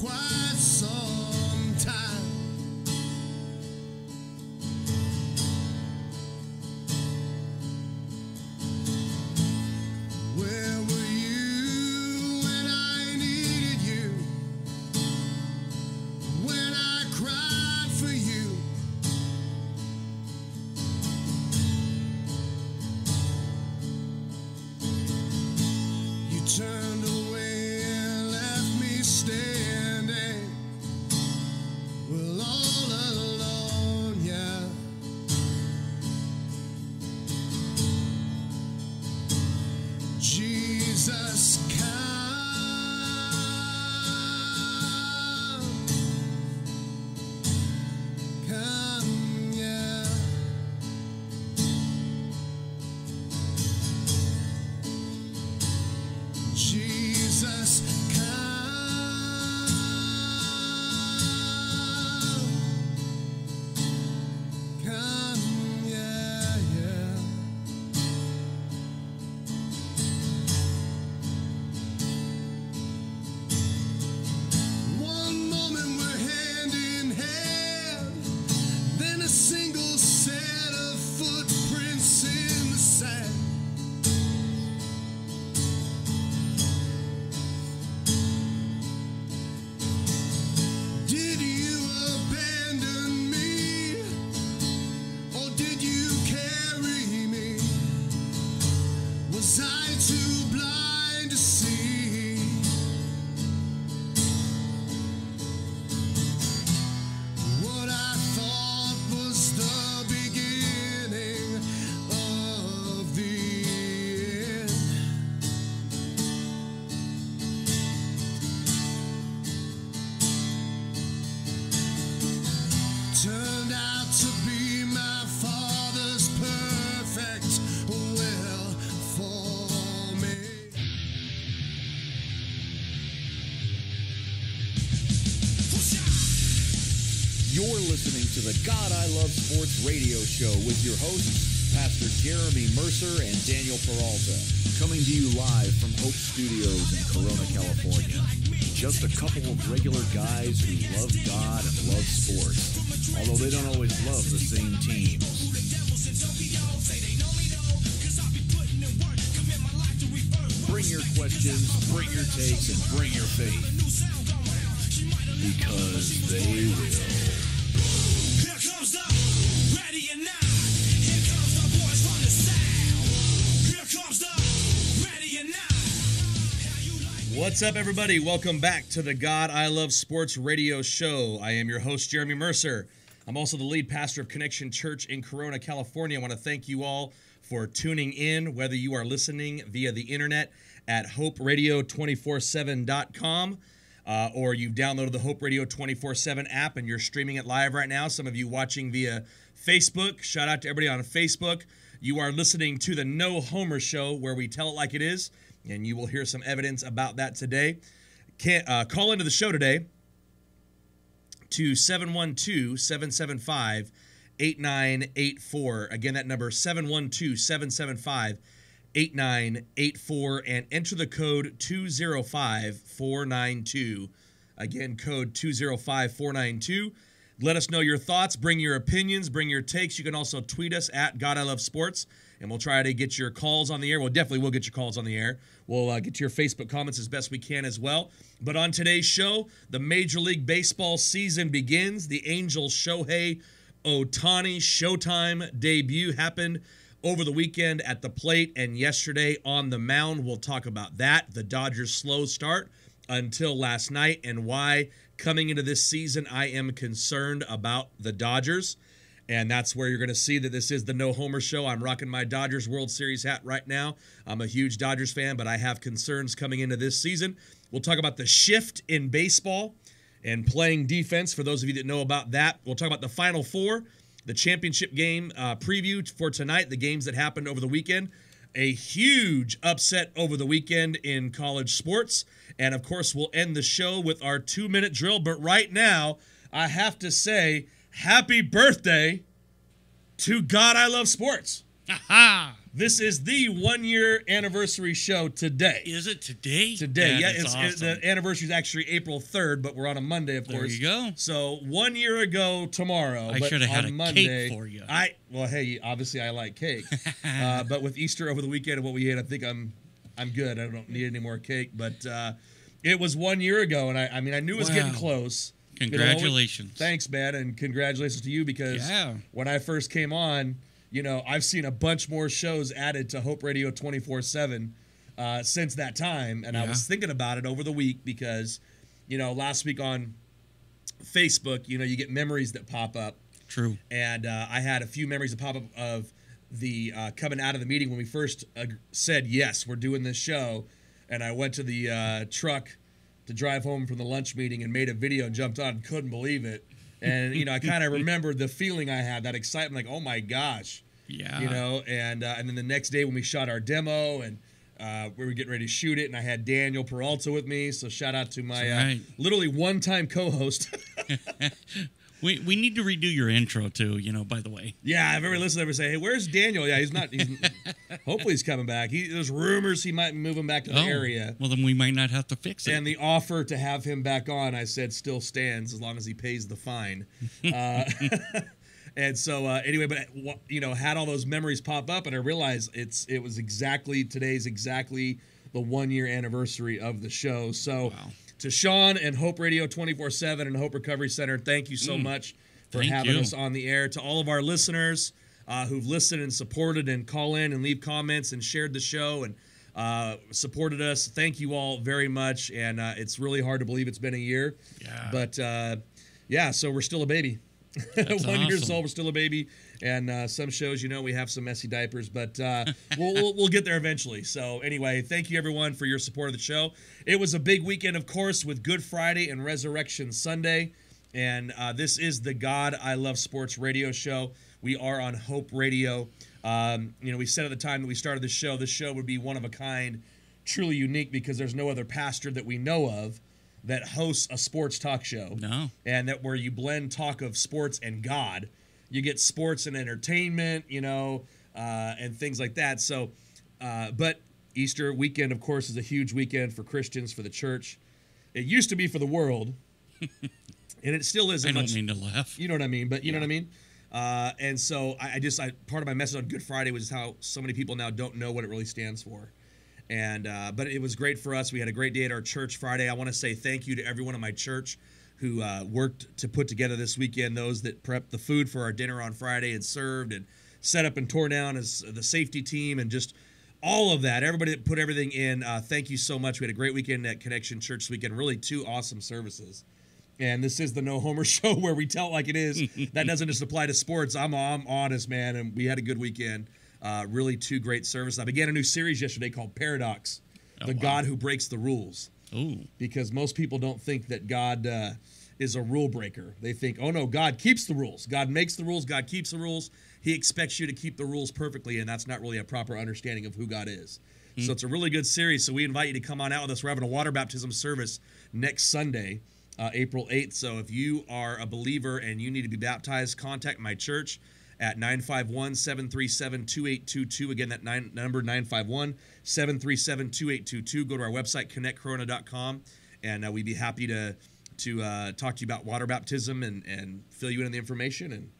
quite some time. Where were you when I needed you? When I cried for you? You turned away and left me standing, well, all alone, yeah. Jesus, come, yeah. Jesus, come, yeah, yeah. One moment we're hand in hand, then a single set of footprints in the sand. Did you abandon me, or did you carry me? Was I too blind to see? What I thought was the beginning of the end. Turned out to be my father's perfect will for me. You're listening to the God I Love Sports radio show with your hosts, Pastor Jeremy Mercer and Daniel Peralta, coming to you live from Hope Studios in Corona, California. Just a couple of regular guys who love God and love sports, although they don't always love the same teams. Bring your questions, bring your takes, and bring your faith, because they will. Here comes the ready or not. Here comes the boys from the south. Here comes the ready or not. How you like What's up, everybody? Welcome back to the God I Love Sports radio show. I am your host, Jeremy Mercer. I'm also the lead pastor of Connection Church in Corona, California. I want to thank you all for tuning in, whether you are listening via the internet at hoperadio247.com or you've downloaded the Hope Radio 24/7 app and you're streaming it live right now. Some of you watching via Facebook. Shout out to everybody on Facebook. You are listening to the No Homer Show, where we tell it like it is, and you will hear some evidence about that today. Call into the show today to 712-775-8984. Again, that number, 712-775-8984, and enter the code 205492. Again, code 205492. Let us know your thoughts, bring your opinions, bring your takes. You can also tweet us at God I Love Sports, and we'll try to get your calls on the air. Well, definitely we'll get your calls on the air. We'll get to your Facebook comments as best we can as well. But on today's show, the Major League Baseball season begins. The Angels' Shohei Ohtani Showtime debut happened over the weekend at the plate and yesterday on the mound. We'll talk about that, the Dodgers' slow start until last night, and why coming into this season I am concerned about the Dodgers. And that's where you're going to see that this is the No Homer Show. I'm rocking my Dodgers World Series hat right now. I'm a huge Dodgers fan, but I have concerns coming into this season. We'll talk about the shift in baseball and playing defense, for those of you that know about that. We'll talk about the Final Four, the championship game preview for tonight, the games that happened over the weekend. A huge upset over the weekend in college sports. And, of course, we'll end the show with our 2-minute drill. But right now, I have to say, happy birthday to God I Love Sports. Aha! This is the 1-year anniversary show today. Is it today? Today, That yeah. is The anniversary is actually April 3rd, but we're on a Monday, of course. There you go. So 1 year ago tomorrow. I but should have had on a Monday, cake for you. Well, hey, obviously I like cake, but with Easter over the weekend and what we ate, I think I'm good. I don't need any more cake. But it was 1 year ago, and I mean I knew it was getting Wow. close. Congratulations. Thanks, man, and congratulations to you because Yeah. when I first came on, I've seen a bunch more shows added to Hope Radio 24/7 since that time, and I was thinking about it over the week because, last week on Facebook, you get memories that pop up. True. And I had a few memories that pop up of the coming out of the meeting when we first said, yes, we're doing this show. And I went to the truck to drive home from the lunch meeting and made a video and jumped on, couldn't believe it. And, I kind of remembered the feeling I had, that excitement, like, oh my gosh. Yeah. And then the next day when we shot our demo and we were getting ready to shoot it, and I had Daniel Peralta with me. So shout out to my literally one-time co-host. We need to redo your intro too, by the way. Yeah, I've ever listened to ever say, hey, where's Daniel? Yeah, he's not. Hopefully he's coming back. There's rumors he might move him back to the area. Well, then we might not have to fix it. And the offer to have him back on, I said, still stands as long as he pays the fine. And so anyway, but had all those memories pop up, and I realized today's exactly the 1 year anniversary of the show. So to Sean and Hope Radio 24/7 and Hope Recovery Center, thank you so much for having us on the air. To all of our listeners who've listened and supported and call in and leave comments and shared the show and supported us, thank you all very much. And it's really hard to believe it's been a year. Yeah. But so we're still a baby. 1 year old, we're still a baby, and some shows, we have some messy diapers, but we'll get there eventually. So anyway, thank you everyone for your support of the show. It was a big weekend, of course, with Good Friday and Resurrection Sunday, and this is the God I Love Sports radio show. We are on Hope Radio. We said at the time that we started this show would be one of a kind, truly unique, because there's no other pastor that we know of that hosts a sports talk show. No. And that where you blend talk of sports and God. You get sports and entertainment, and things like that. So, but Easter weekend, of course, is a huge weekend for Christians, for the church. It used to be for the world, and it still is. I don't mean to laugh. You know what I mean, but you know what I mean? And so I part of my message on Good Friday was how so many people now don't know what it really stands for. And but it was great for us. We had a great day at our church Friday. I want to say thank you to everyone in my church who worked to put together this weekend, those that prepped the food for our dinner on Friday and served and set up and tore down as the safety team and just all of that. Everybody that put everything in, thank you so much. We had a great weekend at Connection Church this weekend, really 2 awesome services. And this is the No Homer Show where we tell it like it is. That doesn't just apply to sports. I'm honest, man, and we had a good weekend. Really 2 great services. I began a new series yesterday called Paradox, God Who Breaks the Rules. Ooh. Because most people don't think that God is a rule breaker. They think, oh no, God keeps the rules. God makes the rules. God keeps the rules. He expects you to keep the rules perfectly, and that's not really a proper understanding of who God is. So it's a really good series. So we invite you to come on out with us. We're having a water baptism service next Sunday, April 8th. So if you are a believer and you need to be baptized, contact my church at 951-737-2822. Again, that number 951-737-2822. Go to our website, connectcorona.com, and we'd be happy to talk to you about water baptism and fill you in on the information. And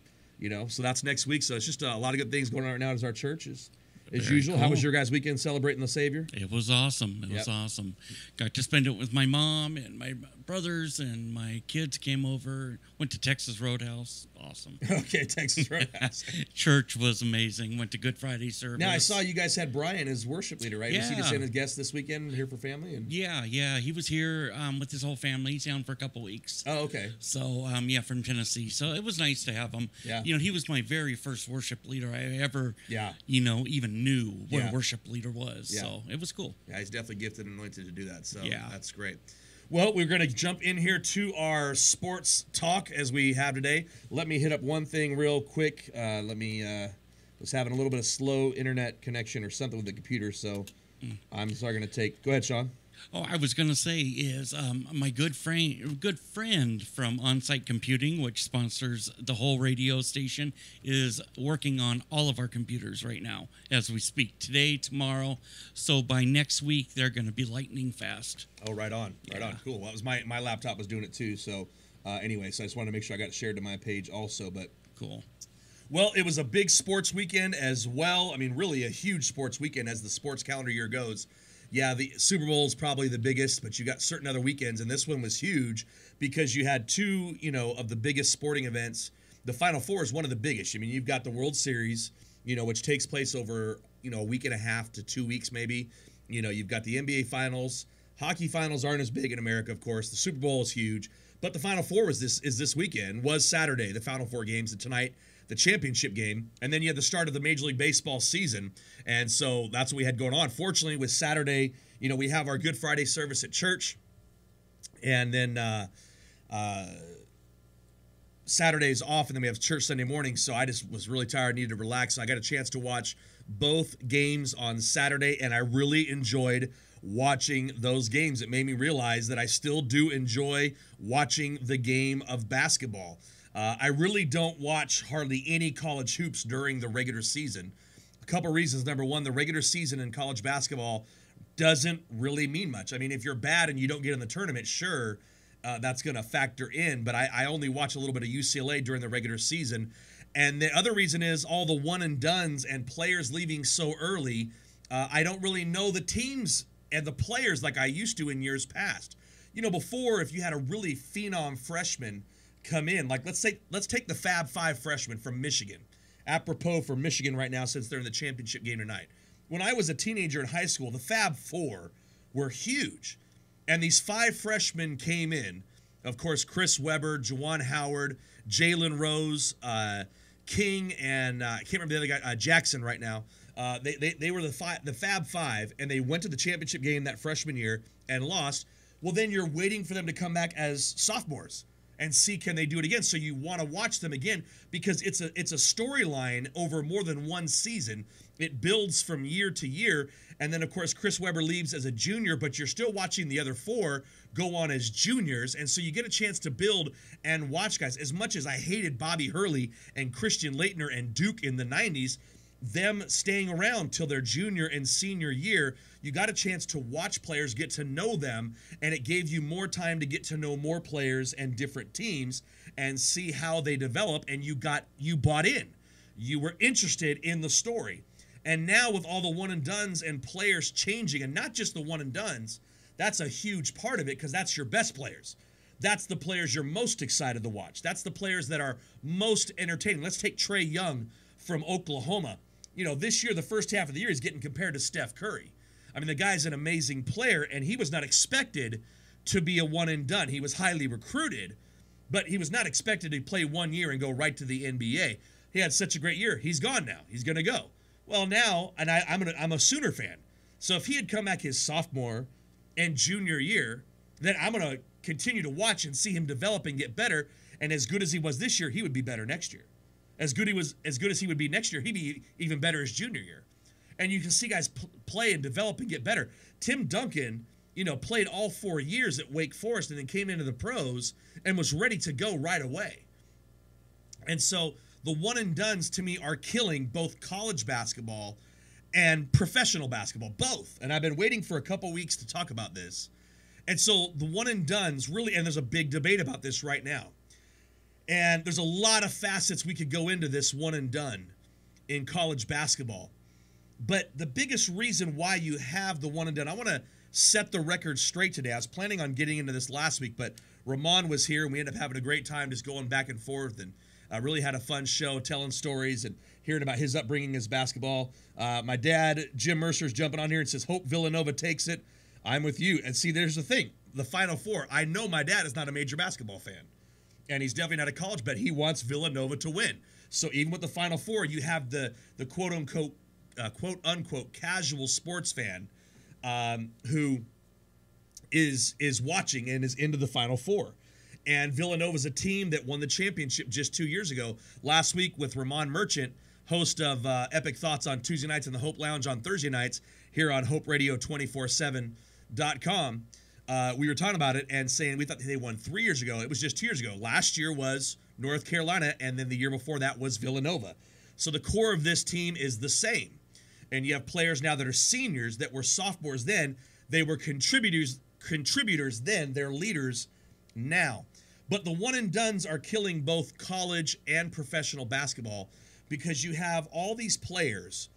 so that's next week. So it's just a lot of good things going on right now as our church as usual. Cool. How was your guys' weekend celebrating the Savior? It was awesome. It was awesome. Got to spend it with my mom and my brothers, and my kids came over. Went to Texas Roadhouse. Awesome. Okay, Texas Roadhouse. Church was amazing. Went to Good Friday service. Now, I saw you guys had Brian as worship leader, right? Yeah. Was he just as guest this weekend here for family? And Yeah. He was here with his whole family. He's down for a couple weeks. Oh, okay. So, from Tennessee. So it was nice to have him. Yeah. He was my very first worship leader I ever, Yeah. Even knew what Yeah. a worship leader was. Yeah. So it was cool. Yeah, he's definitely gifted and anointed to do that. So Yeah. that's great. Well, we're going to jump in here to our sports talk as we have today. Let me hit up one thing real quick. Was having a little bit of slow internet connection or something with the computer, so I'm sorry. Go ahead, Sean. Oh, I was going to say is my good friend from On-Site Computing, which sponsors the whole radio station, is working on all of our computers right now as we speak. Today, tomorrow. So by next week, they're going to be lightning fast. Oh, right on. Right on. Cool. Well, that was my laptop was doing it too. So anyway, so I just wanted to make sure I got it shared to my page also. But Cool. well, it was a big sports weekend as well. I mean, really a huge sports weekend as the sports calendar year goes. Yeah, the Super Bowl is probably the biggest, but you got certain other weekends, and this one was huge because you had two, of the biggest sporting events. The Final Four is one of the biggest. I mean, you've got the World Series, which takes place over, a week and a half to 2 weeks maybe. You've got the NBA Finals. Hockey finals aren't as big in America, of course. The Super Bowl is huge, but the Final Four is this weekend, was Saturday, the Final Four games, and tonight the championship game, and then you had the start of the Major League Baseball season, and so that's what we had going on. Fortunately, with Saturday, we have our Good Friday service at church, and then Saturday's off, and then we have church Sunday morning, so I just was really tired, needed to relax, so I got a chance to watch both games on Saturday, and I really enjoyed watching those games. It made me realize that I still do enjoy watching the game of basketball. I really don't watch hardly any college hoops during the regular season. A couple reasons. Number one, the regular season in college basketball doesn't really mean much. I mean, if you're bad and you don't get in the tournament, sure, that's going to factor in. But I only watch a little bit of UCLA during the regular season. And the other reason is all the one-and-dones and players leaving so early. I don't really know the teams and the players like I used to in years past. Before, if you had a really phenom freshman come in, like let's take the Fab Five freshman from Michigan, apropos for Michigan right now since they're in the championship game tonight. When I was a teenager in high school, the Fab Four were huge, and these five freshmen came in. Of course, Chris Webber, Juwan Howard, Jalen Rose, King, and I can't remember the other guy, Jackson right now. They were the Fab Five, and they went to the championship game that freshman year and lost. Well, then you're waiting for them to come back as sophomores and see can they do it again. So you want to watch them again because it's a storyline over more than one season. It builds from year to year. And then, of course, Chris Webber leaves as a junior, but you're still watching the other four go on as juniors. And so you get a chance to build and watch guys. As much as I hated Bobby Hurley and Christian Laettner and Duke in the 90s, them staying around till their junior and senior year, you got a chance to watch players, get to know them, and it gave you more time to get to know more players and different teams and see how they develop, and you bought in. You were interested in the story. And now with all the one-and-dones and players changing, and not just the one-and-dones, that's a huge part of it because that's your best players. That's the players you're most excited to watch. That's the players that are most entertaining. Let's take Trae Young from Oklahoma. This year, the first half of the year, he's getting compared to Steph Curry. I mean, the guy's an amazing player, and he was not expected to be a one-and-done. He was highly recruited, but he was not expected to play 1 year and go right to the NBA. He had such a great year. He's gone now. He's going to go. Well, now, and I'm a Sooner fan. So if he had come back his sophomore and junior year, then I'm going to continue to watch and see him develop and get better. And as good as he was this year, he would be better next year. As good as he would be next year, he'd be even better his junior year. And you can see guys play and develop and get better. Tim Duncan, played all 4 years at Wake Forest and then came into the pros and was ready to go right away. And so the one-and-dones to me are killing both college basketball and professional basketball, both. And I've been waiting for a couple weeks to talk about this. And so the one-and-dones really, and there's a big debate about this right now. And there's a lot of facets we could go into this one-and-done in college basketball. But the biggest reason why you have the one-and-done, I want to set the record straight today. I was planning on getting into this last week, but Ramon was here, and we ended up having a great time just going back and forth, and really had a fun show telling stories and hearing about his upbringing as basketball. My dad, Jim Mercer's jumping on here and says, hope Villanova takes it. I'm with you. And see, there's the thing. The Final Four, I know my dad is not a major basketball fan. And he's definitely not a college, but he wants Villanova to win. So even with the Final Four, you have the quote-unquote casual sports fan who is watching and is into the Final Four. And Villanova's a team that won the championship just 2 years ago. Last week with Ramon Merchant, host of Epic Thoughts on Tuesday nights and the Hope Lounge on Thursday nights here on Hope Radio 24/7. sports.com, we were talking about it and saying we thought they won 3 years ago. It was just 2 years ago. Last year was North Carolina, and then the year before that was Villanova. So the core of this team is the same. And you have players now that are seniors that were sophomores then. They were contributors then. They're leaders now. But the one-and-dones are killing both college and professional basketball because you have all these players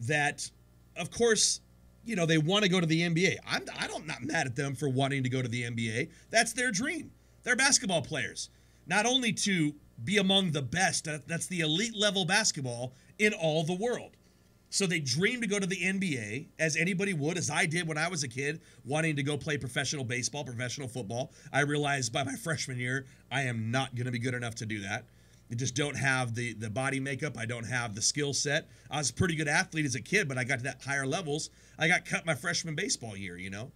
that, of course, you know, they want to go to the NBA. I'm not mad at them for wanting to go to the NBA. That's their dream. They're basketball players. Not only to be among the best, that's the elite level basketball in all the world. So they dream to go to the NBA, as anybody would, as I did when I was a kid, wanting to go play professional baseball, professional football. I realized by my freshman year, I am not going to be good enough to do that. I just don't have the body makeup. I don't have the skill set. I was a pretty good athlete as a kid, but I got to that higher levels. I got cut my freshman baseball year, you know.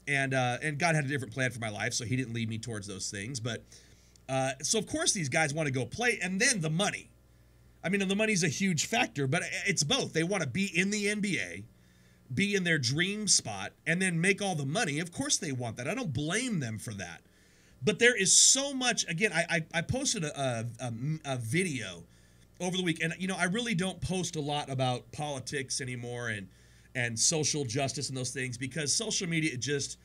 And God had a different plan for my life, so he didn't lead me towards those things. But so, of course, these guys want to go play. And then the money. I mean, the money's a huge factor, but it's both. They want to be in the NBA, be in their dream spot, and then make all the money. Of course they want that. I don't blame them for that. But there is so much. Again, I posted a video over the week, and, you know, I really don't post a lot about politics anymore and social justice and those things because social media just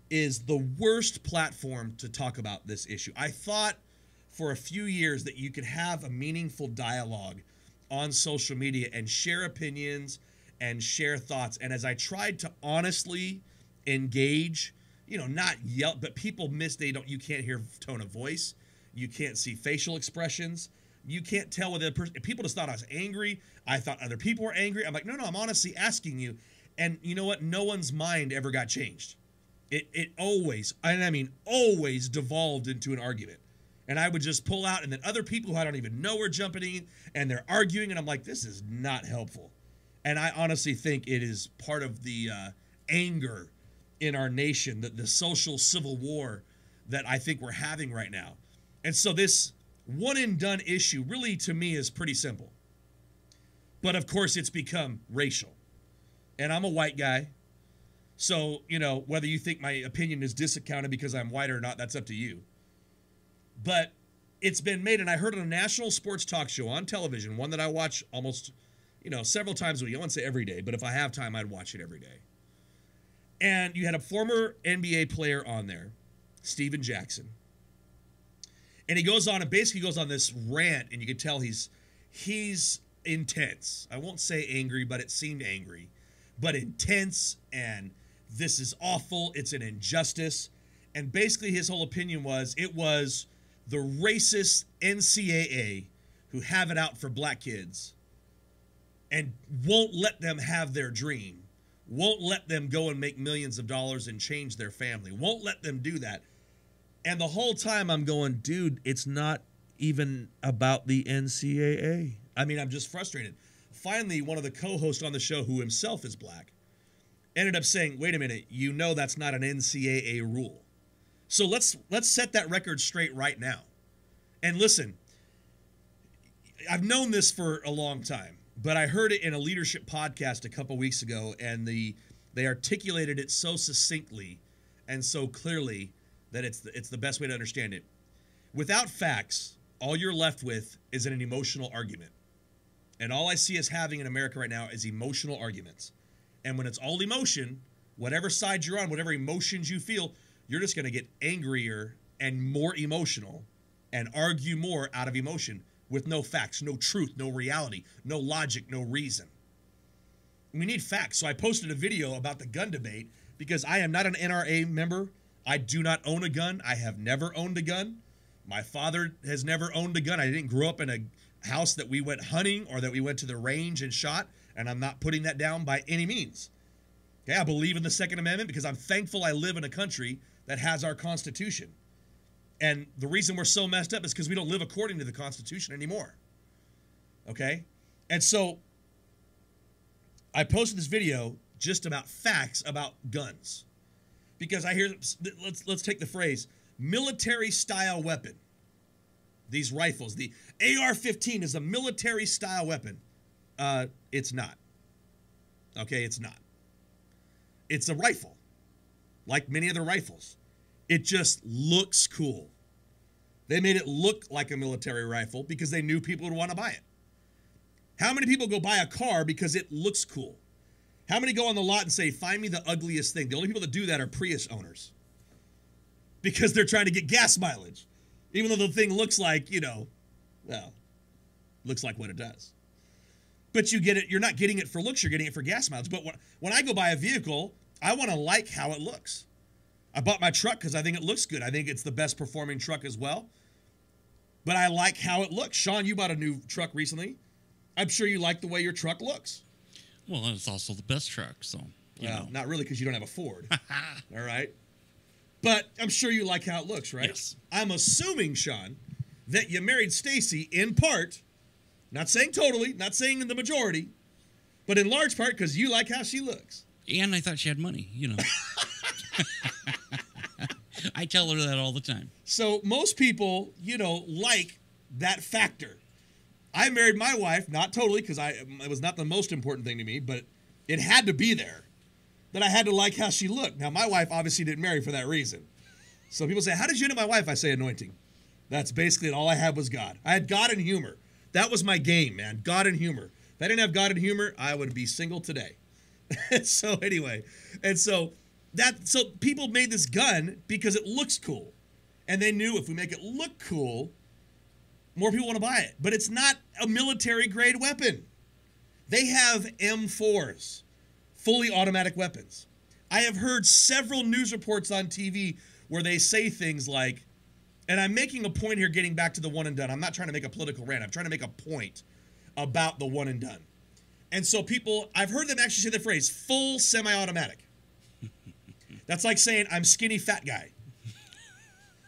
is the worst platform to talk about this issue. I thought for a few years that you could have a meaningful dialogue on social media and share opinions and share thoughts. And as I tried to honestly engage, you know, not yell, but people you can't hear tone of voice. You can't see facial expressions. You can't tell whether people just thought I was angry. I thought other people were angry. I'm like, no, I'm honestly asking you. And you know what? No one's mind ever got changed. It always, and I mean always, devolved into an argument. And I would just pull out, and then other people who I don't even know are jumping in, and they're arguing, and I'm like, this is not helpful. And I honestly think it is part of the anger in our nation, the social civil war that I think we're having right now. And so this one-and-done issue really, to me, is pretty simple. But, of course, it's become racial. And I'm a white guy. So, you know, whether you think my opinion is discounted because I'm white or not, that's up to you. But it's been made, and I heard it on a national sports talk show on television, one that I watch almost, you know, several times a week. I won't say every day, but if I have time, I'd watch it every day. And you had a former NBA player on there, Steven Jackson. And he goes on and basically goes on this rant, and you can tell he's intense. I won't say angry, but it seemed angry. But intense, and this is awful. It's an injustice. And basically his whole opinion was it was the racist NCAA who have it out for black kids and won't let them have their dream, won't let them go and make millions of dollars and change their family, won't let them do that. And the whole time I'm going, dude, it's not even about the NCAA. I mean, I'm just frustrated. Finally, one of the co-hosts on the show, who himself is black, ended up saying, wait a minute, you know that's not an NCAA rule. So let's set that record straight right now. And listen, I've known this for a long time, but I heard it in a leadership podcast a couple weeks ago, and they articulated it so succinctly and so clearly that it's the best way to understand it. Without facts, all you're left with is an emotional argument. And all I see us having in America right now is emotional arguments. And when it's all emotion, whatever side you're on, whatever emotions you feel, you're just going to get angrier and more emotional and argue more out of emotion with no facts, no truth, no reality, no logic, no reason. We need facts. So I posted a video about the gun debate because I am not an NRA member. I do not own a gun. I have never owned a gun. My father has never owned a gun. I didn't grow up in a house that we went hunting or that we went to the range and shot, and I'm not putting that down by any means. Okay, I believe in the Second Amendment because I'm thankful I live in a country that has our Constitution. And the reason we're so messed up is because we don't live according to the Constitution anymore. Okay? And so I posted this video just about facts about guns. Because I hear, let's take the phrase, military-style weapon. These rifles, the AR-15 is a military-style weapon. It's not. Okay, it's not. It's a rifle. like many other rifles. It just looks cool. They made it look like a military rifle because they knew people would want to buy it. How many people go buy a car because it looks cool? How many go on the lot and say, find me the ugliest thing? The only people that do that are Prius owners because they're trying to get gas mileage, even though the thing looks like, looks like what it does. But you get it. You're not getting it for looks. You're getting it for gas mileage. But when I go buy a vehicle, I want to like how it looks. I bought my truck because I think it looks good. I think it's the best performing truck as well. But I like how it looks. Sean, you bought a new truck recently. I'm sure you like the way your truck looks. Well, it's also the best truck, so you know. Not really because you don't have a Ford. All right. But I'm sure you like how it looks, right? Yes. I'm assuming, Sean, that you married Stacy in part, not saying totally, not saying in the majority, but in large part because you like how she looks. And I thought she had money, I tell her that all the time. So most people, like that factor. I married my wife, not totally, because it was not the most important thing to me, but it had to be there, that I had to like how she looked. Now, my wife obviously didn't marry for that reason. So people say, how did you know my wife? I say anointing. That's basically it. All I had was God. I had God and humor. That was my game, man. God and humor. If I didn't have God and humor, I would be single today. So anyway, so people made this gun because it looks cool. And they knew if we make it look cool, more people want to buy it. But it's not a military-grade weapon. They have M4s, fully automatic weapons. I have heard several news reports on TV where they say things like, and I'm making a point here getting back to the one and done. I'm not trying to make a political rant. I'm trying to make a point about the one and done. And so I've heard them actually say the phrase, full semi-automatic. That's like saying, I'm skinny fat guy.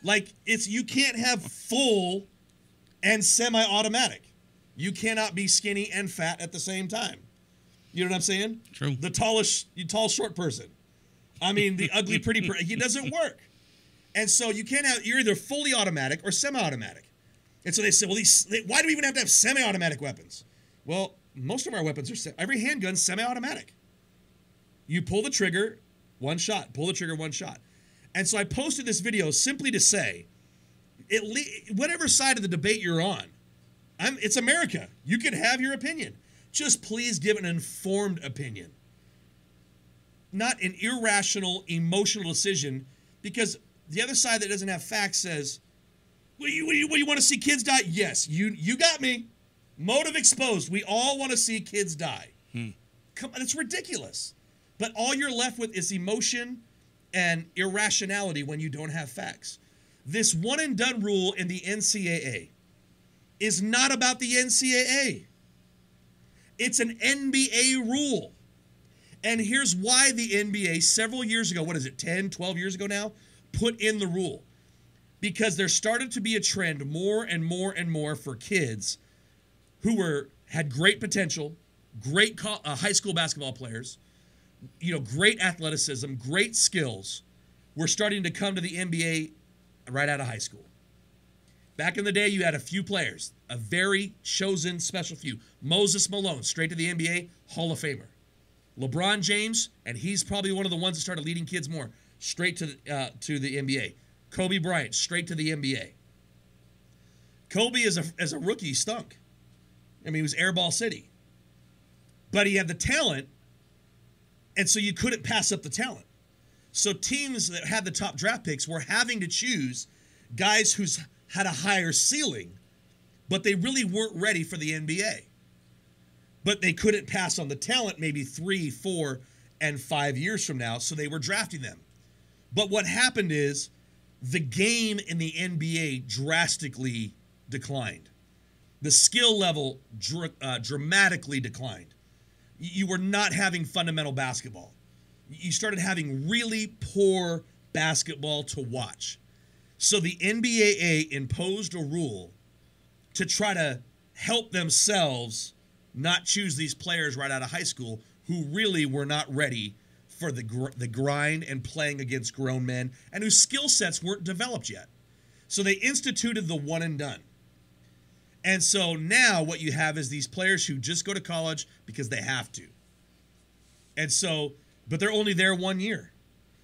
Like, you can't have full and semi-automatic. You cannot be skinny and fat at the same time. You know what I'm saying? True. The tall, short person. I mean, the ugly, pretty person. It doesn't work. And so you're either fully automatic or semi-automatic. And so they said, well, why do we even have to have semi-automatic weapons? Well, most of our weapons are, every handgun's semi-automatic. You pull the trigger, one shot. Pull the trigger, one shot. And so I posted this video simply to say, whatever side of the debate you're on, it's America. You can have your opinion. Just please give an informed opinion. Not an irrational, emotional decision, because the other side that doesn't have facts says, well, you want to see kids die? Yes, you got me. Motive exposed. We all want to see kids die. Come on, it's ridiculous. But all you're left with is emotion and irrationality when you don't have facts. This one and done rule in the NCAA is not about the NCAA. It's an NBA rule. And here's why the NBA several years ago, 10, 12 years ago now, put in the rule. Because there started to be a trend more and more and more for kids who had great potential, great high school basketball players, great athleticism, great skills, were starting to come to the NBA right out of high school. Back in the day, you had a few players, a very chosen special few. Moses Malone, straight to the NBA, Hall of Famer. LeBron James, and he's probably one of the ones that started leading kids more, straight to the NBA. Kobe Bryant, straight to the NBA. Kobe, as a rookie, stunk. I mean, he was airball city. But he had the talent, and so you couldn't pass up the talent. So teams that had the top draft picks were having to choose guys who's had a higher ceiling, but they really weren't ready for the NBA. But they couldn't pass on the talent maybe 3, 4, and 5 years from now, so they were drafting them. But what happened is the game in the NBA drastically declined. The skill level dramatically declined. You were not having fundamental basketball. You started having really poor basketball to watch. So the NBAA imposed a rule to try to help themselves not choose these players right out of high school who really were not ready for the grind and playing against grown men and whose skill sets weren't developed yet. So they instituted the one and done. And so now what you have is these players who just go to college because they have to. And so, but they're only there 1 year.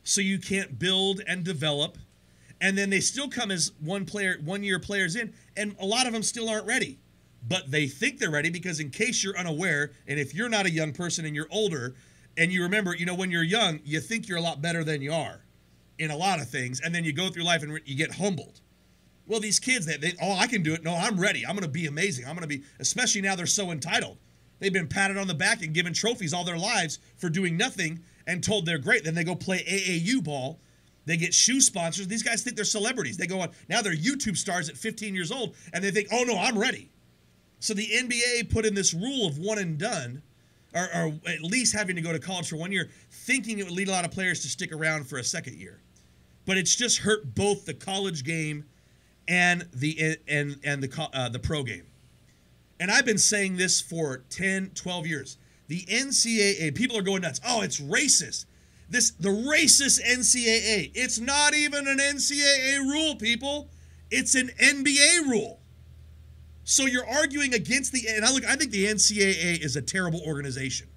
so you can't build and develop. And then they still come as 1 year players in, and a lot of them still aren't ready. But they think they're ready because in case you're unaware, and if you're not a young person and you're older, and you remember, when you're young, you think you're a lot better than you are in a lot of things, and then you go through life and you get humbled. Well, these kids, I can do it. No, I'm ready. I'm going to be amazing. I'm going to be, especially now they're so entitled. They've been patted on the back and given trophies all their lives for doing nothing and told they're great. Then they go play AAU ball. They get shoe sponsors. These guys think they're celebrities. They go on. Now they're YouTube stars at 15 years old, and they think, oh, no, I'm ready. So the NBA put in this rule of one and done, or at least having to go to college for 1 year, thinking it would lead a lot of players to stick around for a second year. But it's just hurt both the college game and the pro game. And I've been saying this for 10, 12 years. The NCAA, people are going nuts. Oh, it's racist. The racist NCAA. It's not even an NCAA rule, people. It's an NBA rule. So you're arguing against I think the NCAA is a terrible organization.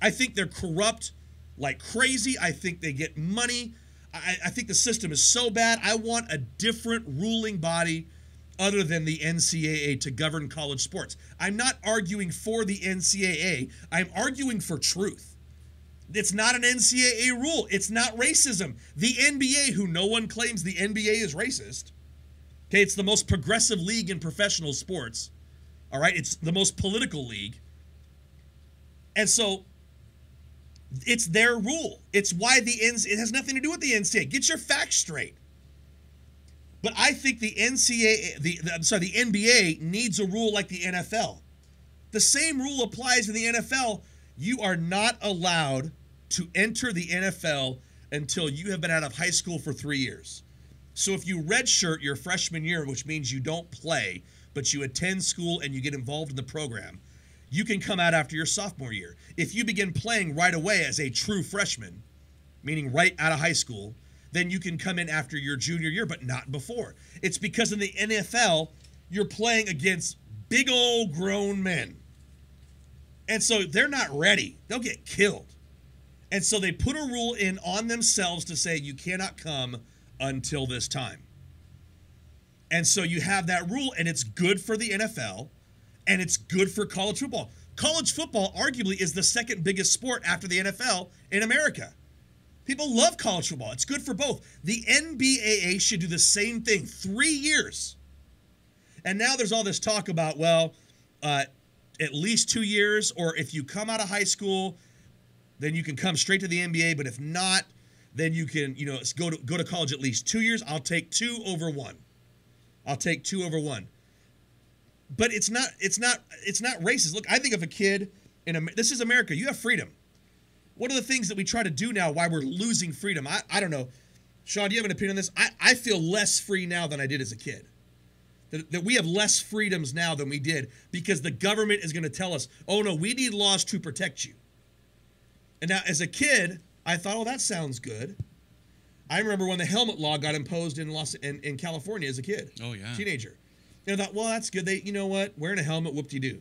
I think they're corrupt like crazy. I think they get money. I think the system is so bad. I want a different ruling body other than the NCAA to govern college sports. I'm not arguing for the NCAA. I'm arguing for truth. It's not an NCAA rule. It's not racism. The NBA, who no one claims the NBA is racist, okay, it's the most progressive league in professional sports, all right? It's the most political league. And so it's their rule. It's why it has nothing to do with the NCAA. Get your facts straight. But I think the NBA needs a rule like the NFL. The same rule applies in the NFL. You are not allowed to enter the NFL until you have been out of high school for 3 years. So if you redshirt your freshman year, which means you don't play, but you attend school and you get involved in the program, you can come out after your sophomore year. If you begin playing right away as a true freshman, meaning right out of high school, then you can come in after your junior year, but not before. It's because in the NFL, you're playing against big old grown men. And so they're not ready. They'll get killed. And so they put a rule in on themselves to say you cannot come until this time. And so you have that rule, and it's good for the NFL, and it's good for college football. College football arguably is the second biggest sport after the NFL in America. People love college football. It's good for both. The NBAA should do the same thing. 3 years. And now there's all this talk about, at least 2 years, or if you come out of high school, then you can come straight to the NBA. But if not, then you can, go to college at least 2 years. I'll take 2 over 1. I'll take 2 over 1. But it's not racist. Look, I think of a kid this is America. You have freedom. One of the things that we try to do now, why we're losing freedom, I don't know. Sean, do you have an opinion on this? I feel less free now than I did as a kid. That we have less freedoms now than we did because the government is going to tell us, oh, no, we need laws to protect you. And now, as a kid, I thought, oh, that sounds good. I remember when the helmet law got imposed in California as a kid. Oh, yeah. Teenager. And I thought, well, that's good. You know what? Wearing a helmet, whoop-de-doo.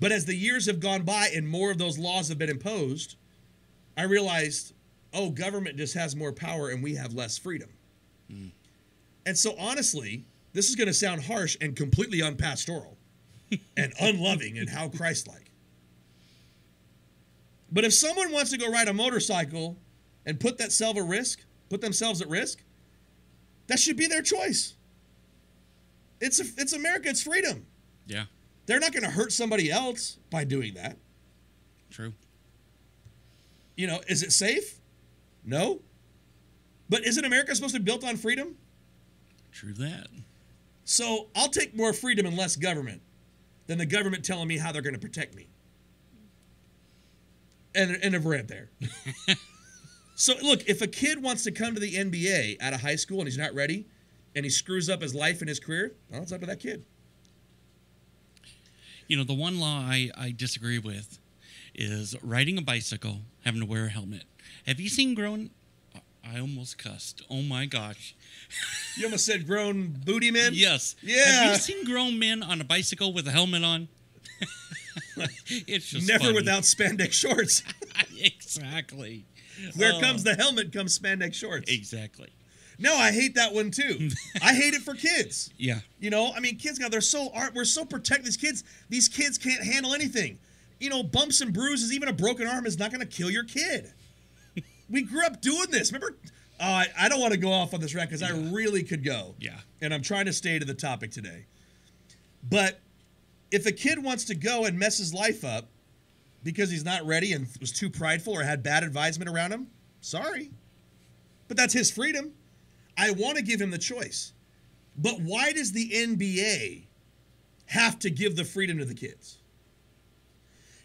But as the years have gone by and more of those laws have been imposed, I realized, oh, government just has more power and we have less freedom. Mm. And so, honestly, this is going to sound harsh and completely unpastoral and unloving and how Christ-like. But if someone wants to go ride a motorcycle and put themselves at risk, that should be their choice. It's America. It's freedom. Yeah. They're not going to hurt somebody else by doing that. True. Is it safe? No. But isn't America supposed to be built on freedom? True that. So I'll take more freedom and less government than the government telling me how they're going to protect me. And a rant there. So look, if a kid wants to come to the NBA out of high school and he's not ready and he screws up his life and his career, well, it's up to that kid. The one law I disagree with is riding a bicycle, having to wear a helmet. Have you seen grown... I almost cussed. Oh, my gosh. You almost said grown booty men? Yes. Yeah. Have you seen grown men on a bicycle with a helmet on? It's just never funny. Without spandex shorts. Exactly. Where comes the helmet comes spandex shorts. Exactly. No, I hate that one too. I hate it for kids. Yeah. You know, I mean, kids now we're so protected. These kids can't handle anything. You know, bumps and bruises, even a broken arm is not going to kill your kid. We grew up doing this. Remember? I don't want to go off on this rant because I really could go. Yeah. And I'm trying to stay to the topic today. But if a kid wants to go and mess his life up because he's not ready and was too prideful or had bad advisement around him, sorry. But that's his freedom. I want to give him the choice. But why does the NBA have to give the freedom to the kids?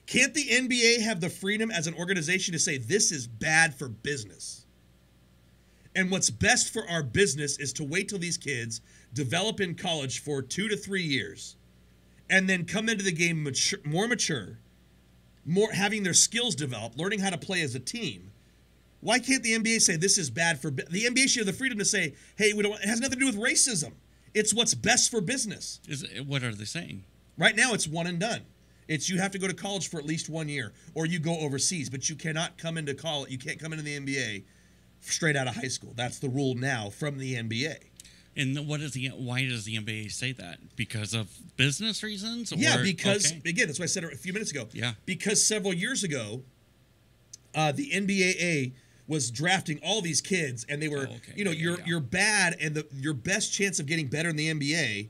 Can't the NBA have the freedom as an organization to say this is bad for business? And what's best for our business is to wait till these kids develop in college for 2 to 3 years and then come into the game more mature, more having their skills develop, learning how to play as a team. Why can't the NBA say this is bad for the NBA should have the freedom to say, hey, it has nothing to do with racism. It's what's best for business. What are they saying? Right now, it's one and done. It's you have to go to college for at least 1 year, or you go overseas, but you cannot come into college. You can't come into the NBA straight out of high school. That's the rule now from the NBA. And why does the NBA say that? Because of business reasons? Yeah, because again, that's what I said a few minutes ago. Yeah, because several years ago, the NBAA was drafting all these kids, and they were, you're bad, and your best chance of getting better in the NBA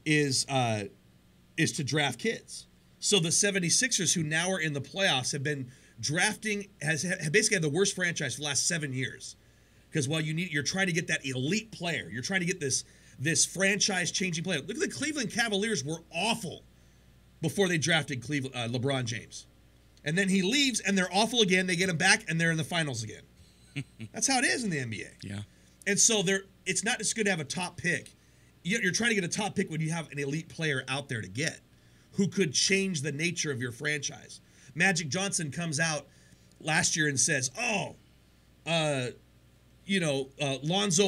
is to draft kids. So the 76ers, who now are in the playoffs, have been drafting, have basically had the worst franchise for the last 7 years. Because you're trying to get that elite player. You're trying to get this franchise-changing player. Look at the Cleveland Cavaliers were awful before they drafted LeBron James. And then he leaves, and they're awful again. They get him back, and they're in the finals again. That's how it is in the NBA. Yeah. And so it's not just good to have a top pick. You're trying to get a top pick when you have an elite player out there to get who could change the nature of your franchise. Magic Johnson comes out last year and says, Lonzo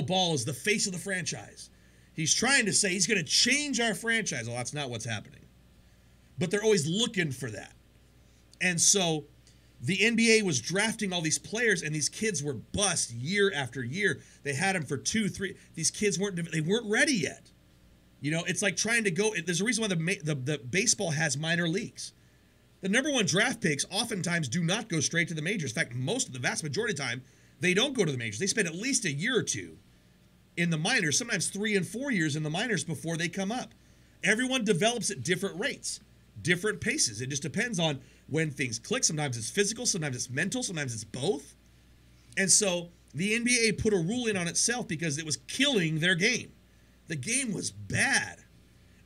Ball is the face of the franchise. He's trying to say he's going to change our franchise. Well, that's not what's happening. But they're always looking for that. And so the NBA was drafting all these players, and these kids were bust year after year. They had them for 2, 3. These kids weren't ready yet. You know, it's like trying to go. There's a reason why the baseball has minor leagues. The number one draft picks oftentimes do not go straight to the majors. In fact, the vast majority of the time, they don't go to the majors. They spend at least a year or two in the minors, sometimes 3 and 4 years in the minors before they come up. Everyone develops at different rates, different paces. It just depends on when things click. Sometimes it's physical, sometimes it's mental, sometimes it's both. And so the NBA put a rule in on itself because it was killing their game. The game was bad.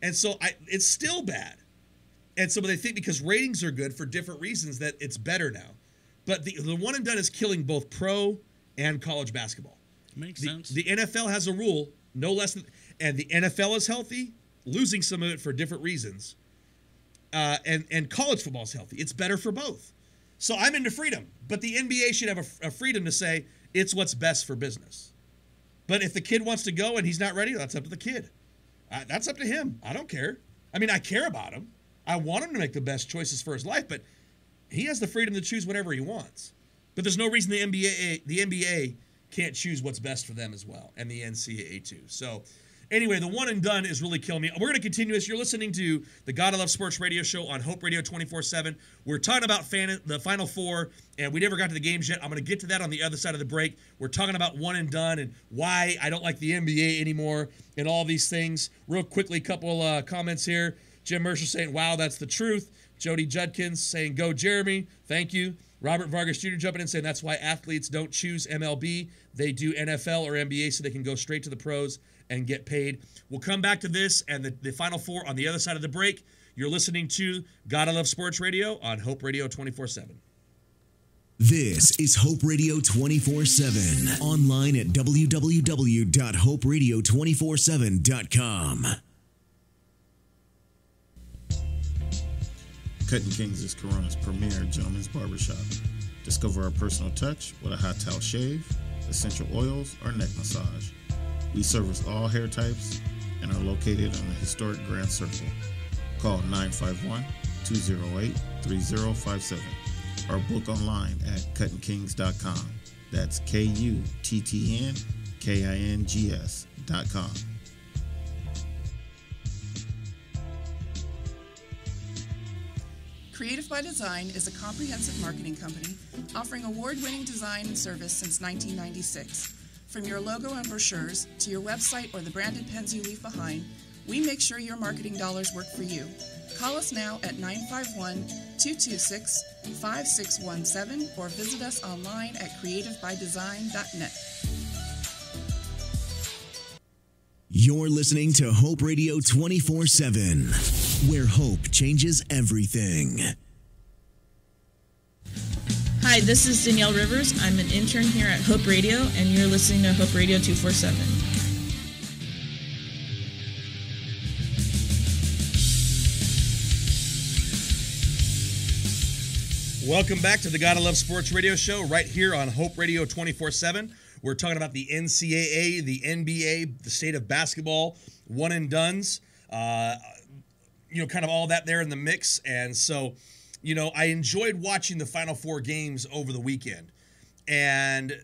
And so it's still bad. And so they think because ratings are good for different reasons that it's better now. But the one and done is killing both pro and college basketball. Makes sense. The NFL has a rule, no less than, and the NFL is healthy, losing some of it for different reasons. And college football is healthy. It's better for both. So I'm into freedom. But the NBA should have a freedom to say it's what's best for business. But if the kid wants to go and he's not ready, that's up to the kid. That's up to him. I don't care. I mean, I care about him. I want him to make the best choices for his life, but he has the freedom to choose whatever he wants. But there's no reason the NBA can't choose what's best for them as well, and the NCAA too. So anyway, the one and done is really killing me. We're going to continue this. You're listening to the God I Love Sports radio show on Hope Radio 24/7. We're talking about the Final Four, and we never got to the games yet. I'm going to get to that on the other side of the break. We're talking about one and done and why I don't like the NBA anymore and all these things. Real quickly, a couple comments here. Jim Mercer saying, wow, that's the truth. Jody Judkins saying, go Jeremy. Thank you. Robert Vargas Jr. jumping in saying that's why athletes don't choose MLB. They do NFL or NBA so they can go straight to the pros and get paid. We'll come back to this and the Final Four on the other side of the break. You're listening to God I Love Sports Radio on Hope Radio 24/7. This is Hope Radio 24/7. Online at www.hoperadio247.com. Cutting Kings is Corona's premier gentleman's barbershop. Discover our personal touch with a hot towel shave, essential oils, or neck massage. We service all hair types and are located on the historic Grand Circle. Call 951-208-3057 or book online at cuttingkings.com. That's KUTTNKINGS.com. Creative by Design is a comprehensive marketing company offering award-winning design and service since 1996. From your logo and brochures to your website or the branded pens you leave behind, we make sure your marketing dollars work for you. Call us now at 951-226-5617 or visit us online at creativebydesign.net. You're listening to Hope Radio 24/7, where hope changes everything. Hi, this is Danielle Rivers. I'm an intern here at Hope Radio, and you're listening to Hope Radio 247. Welcome back to the Gotta Love Sports Radio Show right here on Hope Radio 24/7. We're talking about the NCAA, the NBA, the state of basketball, one and dones, kind of all that there in the mix. And so, I enjoyed watching the Final Four games over the weekend. And,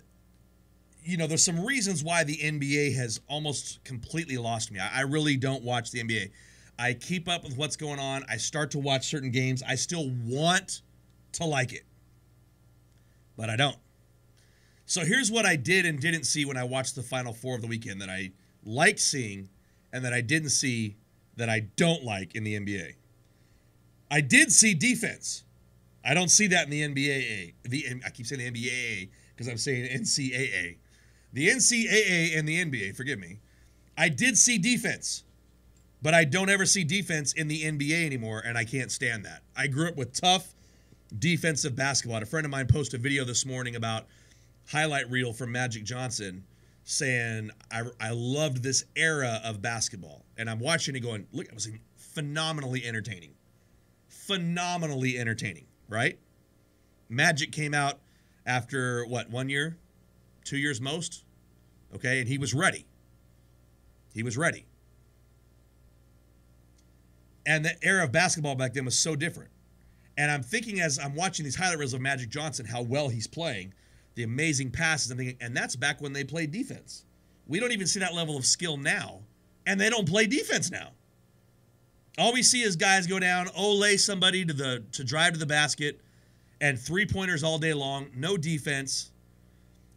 there's some reasons why the NBA has almost completely lost me. I really don't watch the NBA. I keep up with what's going on. I start to watch certain games. I still want to like it, but I don't. So here's what I did and didn't see when I watched the Final Four of the weekend that I liked seeing and that I didn't see that I don't like in the NBA. I did see defense. I don't see that in the NBAA. I keep saying the NBAA because I'm saying NCAA. The NCAA and the NBA, forgive me. I did see defense, but I don't ever see defense in the NBA anymore, and I can't stand that. I grew up with tough defensive basketball. A friend of mine posted a video this morning about highlight reel from Magic Johnson saying, I loved this era of basketball. And I'm watching it going, look, it was phenomenally entertaining. Phenomenally entertaining, right? Magic came out after, 1 year? 2 years most? Okay, and he was ready. He was ready. And the era of basketball back then was so different. And I'm thinking as I'm watching these highlight reels of Magic Johnson, how well he's playing, the amazing passes, I'm thinking, and that's back when they played defense. We don't even see that level of skill now, and they don't play defense now. All we see is guys go down, lay somebody to drive to the basket, and three-pointers all day long, no defense.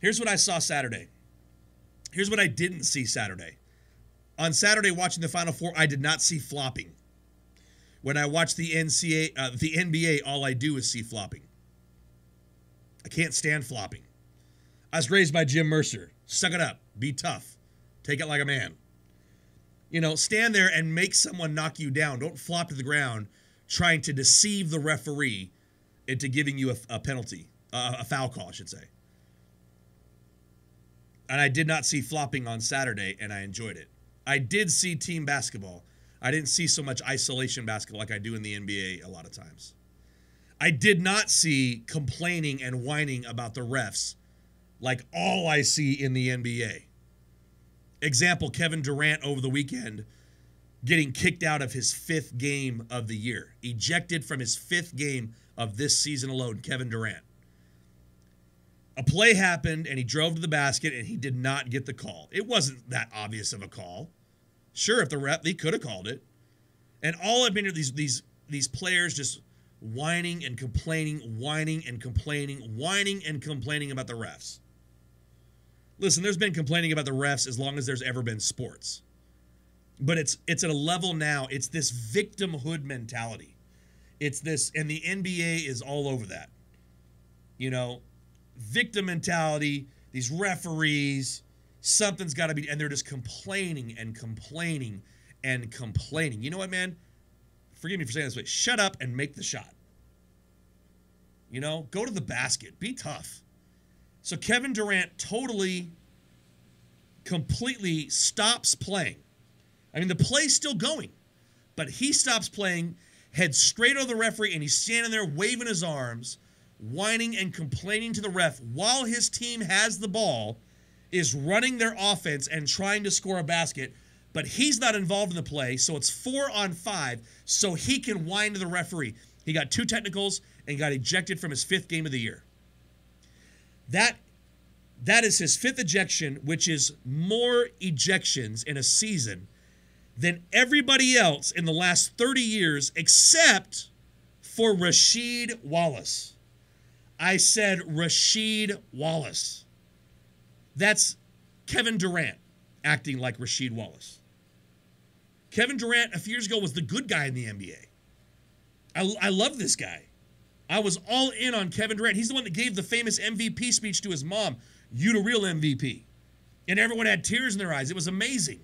Here's what I saw Saturday. Here's what I didn't see Saturday. On Saturday, watching the Final Four, I did not see flopping. When I watch the NBA, all I do is see flopping. I can't stand flopping. I was raised by Jim Mercer. Suck it up. Be tough. Take it like a man. Stand there and make someone knock you down. Don't flop to the ground trying to deceive the referee into giving you a penalty, a foul call, I should say. And I did not see flopping on Saturday, and I enjoyed it. I did see team basketball. I didn't see so much isolation basketball like I do in the NBA a lot of times. I did not see complaining and whining about the refs like all I see in the NBA. Example, Kevin Durant over the weekend getting kicked out of his 5th game of the year. Ejected from his 5th game of this season alone, Kevin Durant. A play happened and he drove to the basket and he did not get the call. It wasn't that obvious of a call. Sure, if the ref, they could have called it. And all I've been to these players just whining and complaining, whining and complaining, whining and complaining about the refs. Listen, there's been complaining about the refs as long as there's ever been sports. But it's at a level now, it's this victimhood mentality. It's this, and the NBA is all over that. Victim mentality, these referees, something's got to be, and they're just complaining and complaining and complaining. You know what, man? Forgive me for saying this, but shut up and make the shot. Go to the basket. Be tough. So Kevin Durant completely stops playing. I mean, the play's still going, but he stops playing, heads straight over the referee, and he's standing there waving his arms, whining and complaining to the ref while his team has the ball, is running their offense and trying to score a basket, but he's not involved in the play, so it's 4-on-5, so he can whine to the referee. He got 2 technicals and got ejected from his 5th game of the year. That That is his 5th ejection, which is more ejections in a season than everybody else in the last 30 years except for Rasheed Wallace. I said Rasheed Wallace. That's Kevin Durant acting like Rasheed Wallace. Kevin Durant a few years ago was the good guy in the NBA. I love this guy. I was all in on Kevin Durant. He's the one that gave the famous MVP speech to his mom. You the real MVP. And everyone had tears in their eyes. It was amazing.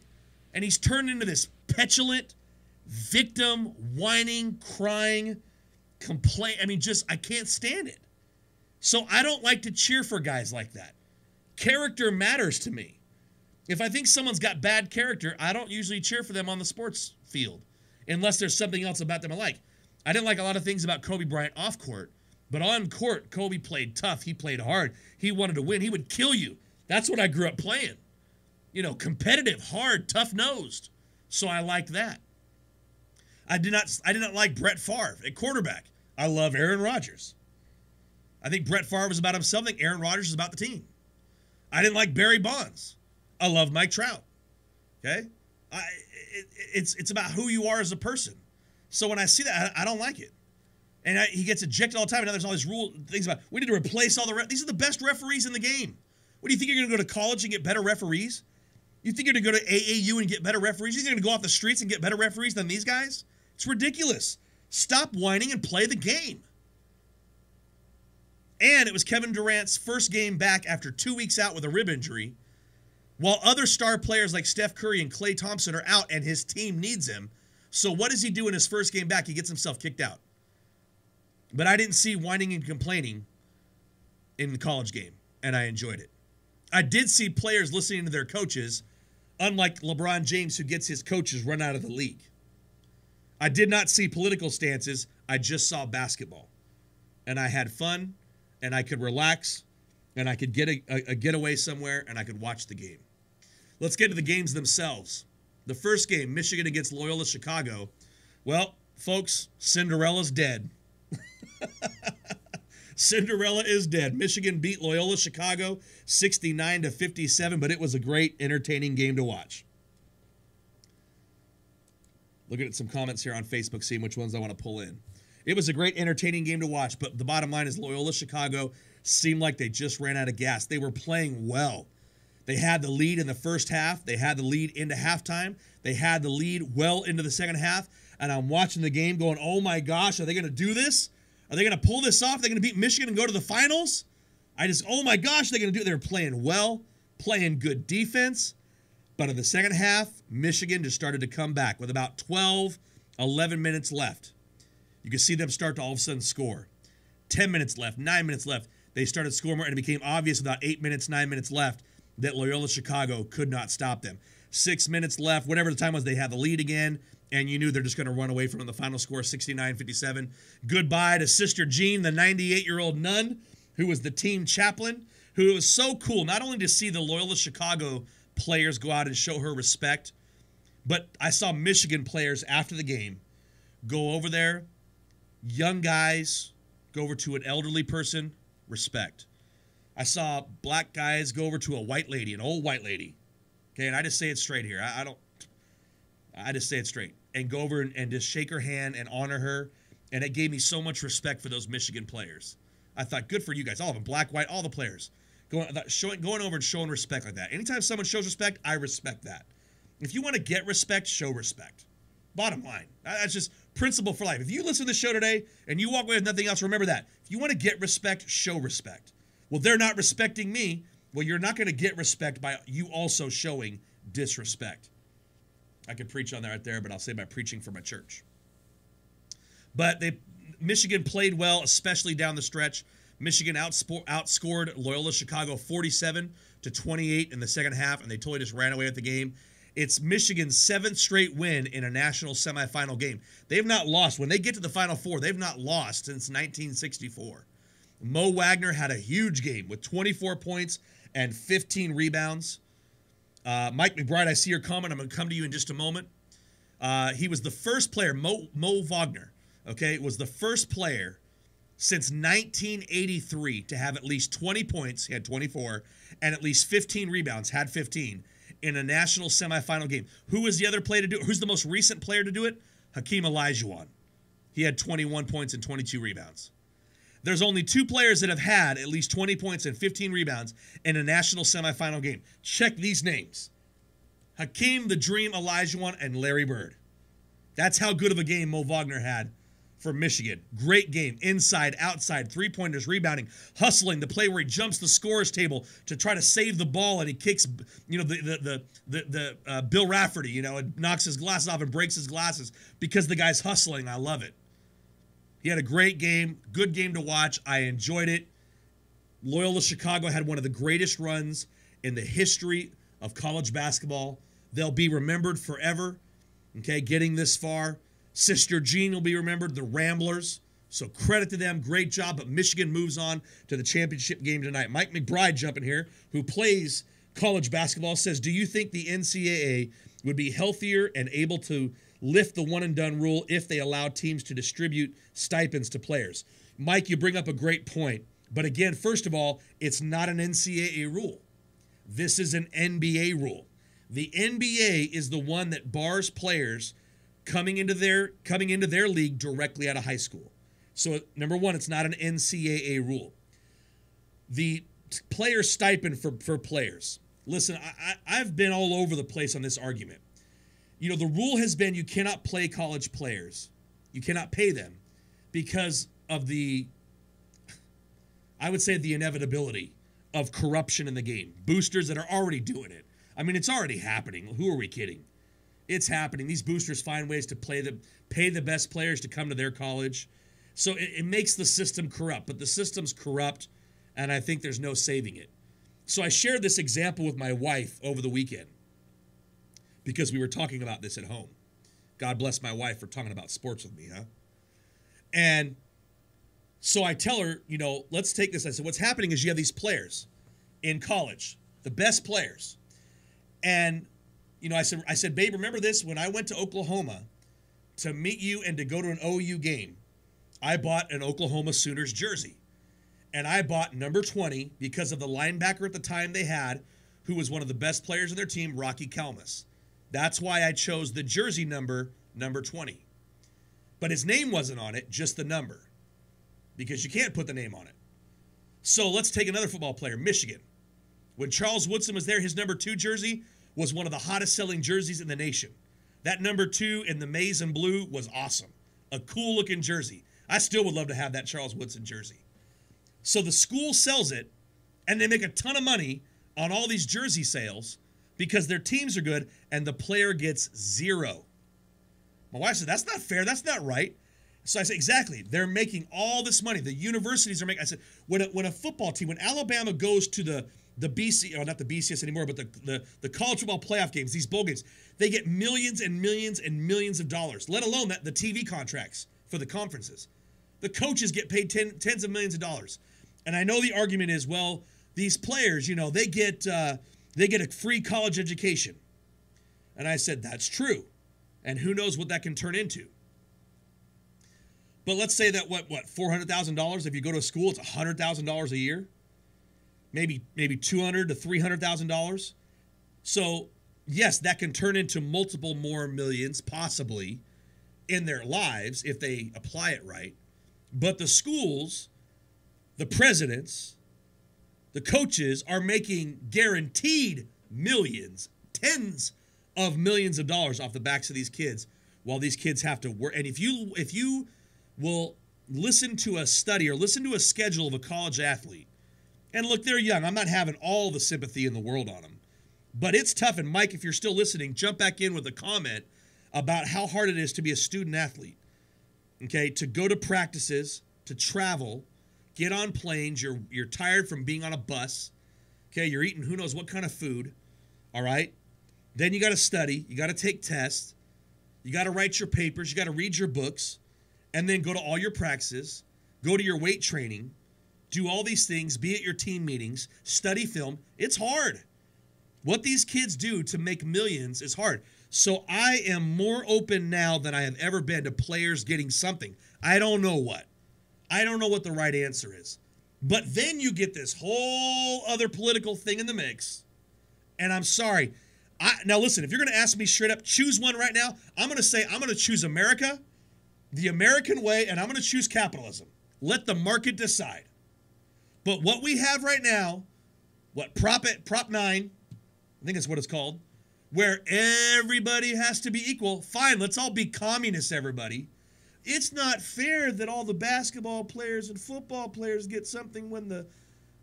And he's turned into this petulant victim, whining, crying, complain. I mean, I can't stand it. So I don't like to cheer for guys like that. Character matters to me. If I think someone's got bad character, I don't usually cheer for them on the sports field unless there's something else about them I like. I didn't like a lot of things about Kobe Bryant off court, but on court, Kobe played tough. He played hard. He wanted to win. He would kill you. That's what I grew up playing. You know, competitive, hard, tough-nosed. So I liked that. I did not like Brett Favre at quarterback. I love Aaron Rodgers. I think Brett Favre was about himself. I think Aaron Rodgers is about the team. I didn't like Barry Bonds. I love Mike Trout. Okay? It's about who you are as a person. So when I see that, I don't like it. And he gets ejected all the time. And now there's all these things about, we need to replace all the these are the best referees in the game. What do you think, you're going to go to college and get better referees? You think you're going to go to AAU and get better referees? You think you're going to go off the streets and get better referees than these guys? It's ridiculous. Stop whining and play the game. And it was Kevin Durant's first game back after 2 weeks out with a rib injury, while other star players like Steph Curry and Klay Thompson are out and his team needs him. So what does he do in his first game back? He gets himself kicked out. But I didn't see whining and complaining in the college game, and I enjoyed it. I did see players listening to their coaches, unlike LeBron James, who gets his coaches run out of the league. I did not see political stances. I just saw basketball. And I had fun, and I could relax, and I could get a getaway somewhere, and I could watch the game. Let's get to the games themselves. The first game, Michigan against Loyola Chicago. Well, folks, Cinderella's dead. Cinderella is dead. Michigan beat Loyola Chicago 69-57, but it was a great, entertaining game to watch. Looking at some comments here on Facebook, seeing which ones I want to pull in. It was a great, entertaining game to watch, but the bottom line is Loyola Chicago seemed like they just ran out of gas. They were playing well. They had the lead in the first half. They had the lead into halftime. They had the lead well into the second half. And I'm watching the game going, oh my gosh, are they going to do this? Are they going to pull this off? Are they going to beat Michigan and go to the finals? Oh my gosh, they're going to do it. They're playing well, playing good defense. But in the second half, Michigan just started to come back with about 11 minutes left. You could see them start to all of a sudden score. 10 minutes left, 9 minutes left. They started scoring more, and it became obvious about 8 minutes, 9 minutes left that Loyola Chicago could not stop them. 6 minutes left, whatever the time was, they had the lead again, and you knew they're just going to run away from it. The final score, 69-57. Goodbye to Sister Jean, the 98-year-old nun, who was the team chaplain, who was so cool, not only to see the Loyola Chicago players go out and show her respect, but I saw Michigan players after the game go over there, young guys go over to an elderly person, respect. I saw black guys go over to a white lady, an old white lady. Okay, and I just say it straight here. I just say it straight. And go over and just shake her hand and honor her. And it gave me so much respect for those Michigan players. I thought, good for you guys. All of them, black, white, all the players. Going over and showing respect like that. Anytime someone shows respect, I respect that. If you want to get respect, show respect. Bottom line. That's just principle for life. If you listen to the show today and you walk away with nothing else, remember that. If you want to get respect, show respect. Well, they're not respecting me. Well, you're not going to get respect by you also showing disrespect. I could preach on that right there, but I'll say by preaching for my church. But Michigan played well, especially down the stretch. Michigan outscored Loyola Chicago 47-28 in the second half, and they totally just ran away with the game. It's Michigan's 7th straight win in a national semifinal game. They have not lost. When they get to the Final Four, they've not lost since 1964. Mo Wagner had a huge game with 24 points and 15 rebounds. Mike McBride, I see your comment. I'm going to come to you in just a moment. He was the first player, Mo Wagner, okay, was the first player since 1983 to have at least 20 points, he had 24, and at least 15 rebounds, had 15, in a national semifinal game. Who was the other player to do it? Who's the most recent player to do it? Hakeem Olajuwon. He had 21 points and 22 rebounds. There's only 2 players that have had at least 20 points and 15 rebounds in a national semifinal game. Check these names. Hakeem the Dream Olajuwon and Larry Bird. That's how good of a game Mo Wagner had for Michigan. Great game. Inside, outside, three-pointers, rebounding, hustling, the play where he jumps the scorer's table to try to save the ball and he kicks, the Bill Rafferty, and knocks his glasses off and breaks his glasses because the guy's hustling. I love it. He had a great game, good game to watch. I enjoyed it. Loyola Chicago had one of the greatest runs in the history of college basketball. They'll be remembered forever, okay, getting this far. Sister Jean will be remembered, the Ramblers. So credit to them, great job. But Michigan moves on to the championship game tonight. Mike McBride jumping here, who plays college basketball, says, do you think the NCAA would be healthier and able to lift the one-and-done rule if they allow teams to distribute stipends to players? Mike, you bring up a great point. But again, first of all, it's not an NCAA rule. This is an NBA rule. The NBA is the one that bars players coming into their league directly out of high school. So, number one, it's not an NCAA rule. The player stipend for players. Listen, I've been all over the place on this argument. The rule has been you cannot play college players. You cannot pay them because of the inevitability of corruption in the game. Boosters that are already doing it. I mean, it's already happening. Who are we kidding? It's happening. These boosters find ways to pay the best players to come to their college. So it makes the system corrupt. But the system's corrupt, and I think there's no saving it. So I shared this example with my wife over the weekend because we were talking about this at home. God bless my wife for talking about sports with me, huh? And so I tell her, let's take this. I said, what's happening is you have these players in college, the best players. And, I said, babe, remember this? When I went to Oklahoma to meet you and to go to an OU game, I bought an Oklahoma Sooners jersey. And I bought number 20 because of the linebacker at the time they had, who was one of the best players on their team, Rocky Kalmus. That's why I chose the jersey number 20. But his name wasn't on it, just the number. Because you can't put the name on it. So let's take another football player, Michigan. When Charles Woodson was there, his number 2 jersey was one of the hottest selling jerseys in the nation. That number 2 in the maize and blue was awesome. A cool looking jersey. I still would love to have that Charles Woodson jersey. So the school sells it, and they make a ton of money on all these jersey sales because their teams are good, and the player gets 0. My wife said, that's not fair. That's not right. So I said, exactly. They're making all this money. The universities are making. I said, when a football team, when Alabama goes to the BC, or not the BCS anymore, but the college football playoff games, these bowl games, they get millions and millions and millions of dollars, let alone the TV contracts for the conferences. The coaches get paid tens of millions of dollars. And I know the argument is, well, these players, they get a free college education. And I said, that's true. And who knows what that can turn into. But let's say that $400,000, if you go to a school, it's $100,000 a year. Maybe $200,000 to $300,000. So, yes, that can turn into multiple more millions, possibly, in their lives if they apply it right. But the schools, the presidents, the coaches are making guaranteed millions, tens of millions of dollars off the backs of these kids while these kids have to work. And if you will listen to a study or listen to a schedule of a college athlete, and look, they're young. I'm not having all the sympathy in the world on them. But it's tough. And Mike, if you're still listening, jump back in with a comment about how hard it is to be a student athlete. Okay, to go to practices, to travel, get on planes. You're tired from being on a bus. Okay, you're eating who knows what kind of food. All right. Then you got to study. You got to take tests. You got to write your papers. You got to read your books. And then go to all your practices. Go to your weight training. Do all these things. Be at your team meetings. Study film. It's hard. What these kids do to make millions is hard. So I am more open now than I have ever been to players getting something. I don't know what. I don't know what the right answer is. But then you get this whole other political thing in the mix. And I'm sorry. Now, listen, if you're going to ask me straight up, choose one right now, I'm going to say I'm going to choose America, the American way, and I'm going to choose capitalism. Let the market decide. But what we have right now, Prop 9, I think that's what it's called, where everybody has to be equal. Fine, let's all be communists, everybody. It's not fair that all the basketball players and football players get something when the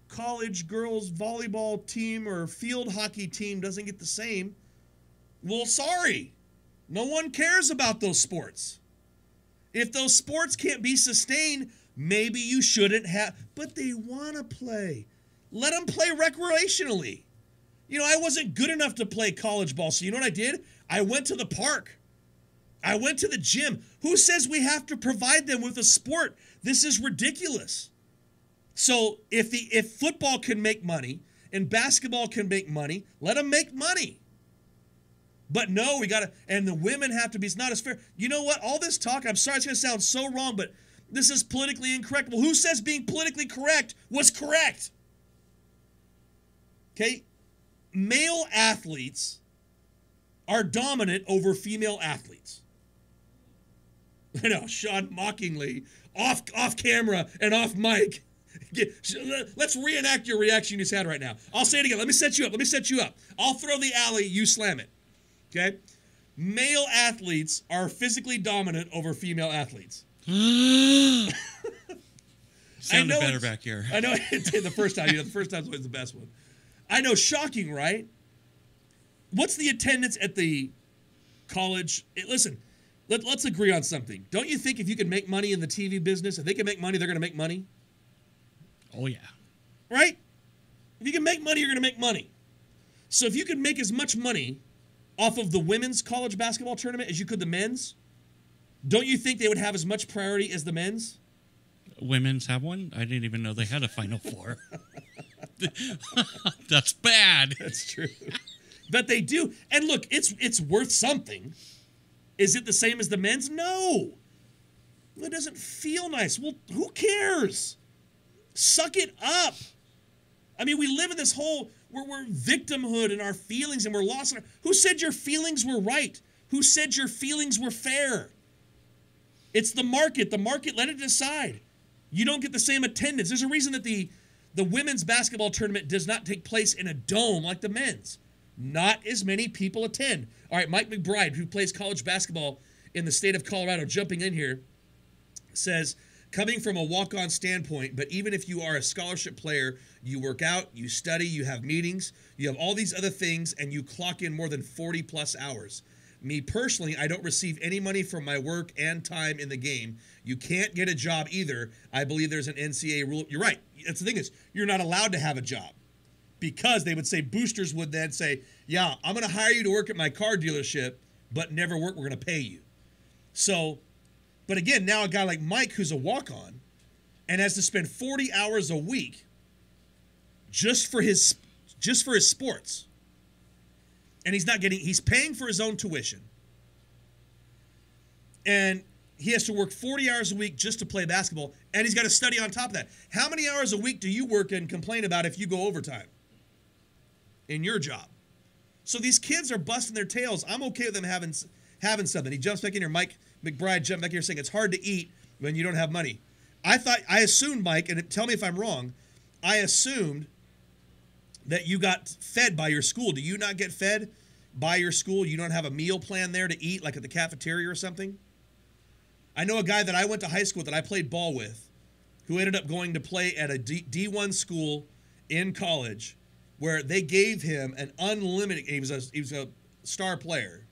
college girls volleyball team or field hockey team doesn't get the same. Well, sorry. No one cares about those sports. If those sports can't be sustained, maybe you shouldn't have. But they want to play. Let them play recreationally. You know, I wasn't good enough to play college ball, so you know what I did? I went to the park. I went to the gym. Who says we have to provide them with a sport? This is ridiculous. So if football can make money and basketball can make money, let them make money. But no, we got to, and the women have to be, it's not as fair. You know what? All this talk, I'm sorry, it's going to sound so wrong, but this is politically incorrect. Well, who says being politically correct was correct? Okay? Male athletes are dominant over female athletes. I know, Sean mockingly, off camera and off mic. Let's reenact your reaction you just had right now. I'll say it again. Let me set you up. I'll throw the alley, you slam it. Okay? Male athletes are physically dominant over female athletes. Sounded better back here. I know it did the first time. The first time's always the best one. I know, shocking, right? What's the attendance at the college? Listen, let's agree on something. Don't you think if you can make money in the TV business, if they can make money, they're going to make money? Oh, yeah. Right? If you can make money, you're going to make money. So if you can make as much money off of the women's college basketball tournament as you could the men's, don't you think they would have as much priority as the men's? Women's have one? I didn't even know they had a Final Four. That's bad. That's true. But they do. And look, it's worth something. Is it the same as the men's? No. It doesn't feel nice. Well, who cares? Suck it up. I mean, we live in this whole, we're victimhood in our feelings and we're lost in our, who said your feelings were right? Who said your feelings were fair? It's the market. The market, let it decide. You don't get the same attendance. There's a reason that the women's basketball tournament does not take place in a dome like the men's. Not as many people attend. All right, Mike McBride, who plays college basketball in the state of Colorado, jumping in here, says, coming from a walk-on standpoint, but even if you are a scholarship player, you work out, you study, you have meetings, you have all these other things, and you clock in more than 40-plus hours. Me personally, I don't receive any money from my work and time in the game. You can't get a job either. I believe there's an NCAA rule. You're right. That's the thing is, you're not allowed to have a job. Because they would say, boosters would then say, yeah, I'm going to hire you to work at my car dealership, but never work. We're going to pay you. So, but again, now a guy like Mike, who's a walk-on, and has to spend 40 hours a week just for his sports. And he's paying for his own tuition. And he has to work 40 hours a week just to play basketball, and he's got to study on top of that. How many hours a week do you work and complain about if you go overtime in your job? So these kids are busting their tails. I'm okay with them having something. He jumps back in here. Mike McBride jumped back here saying it's hard to eat when you don't have money. I assumed, Mike, and tell me if I'm wrong, I assumed that you got fed by your school. Do you not get fed by your school? You don't have a meal plan there to eat, like at the cafeteria or something? I know a guy that I went to high school that I played ball with who ended up going to play at a D1 school in college where they gave him an unlimited, he was a star player.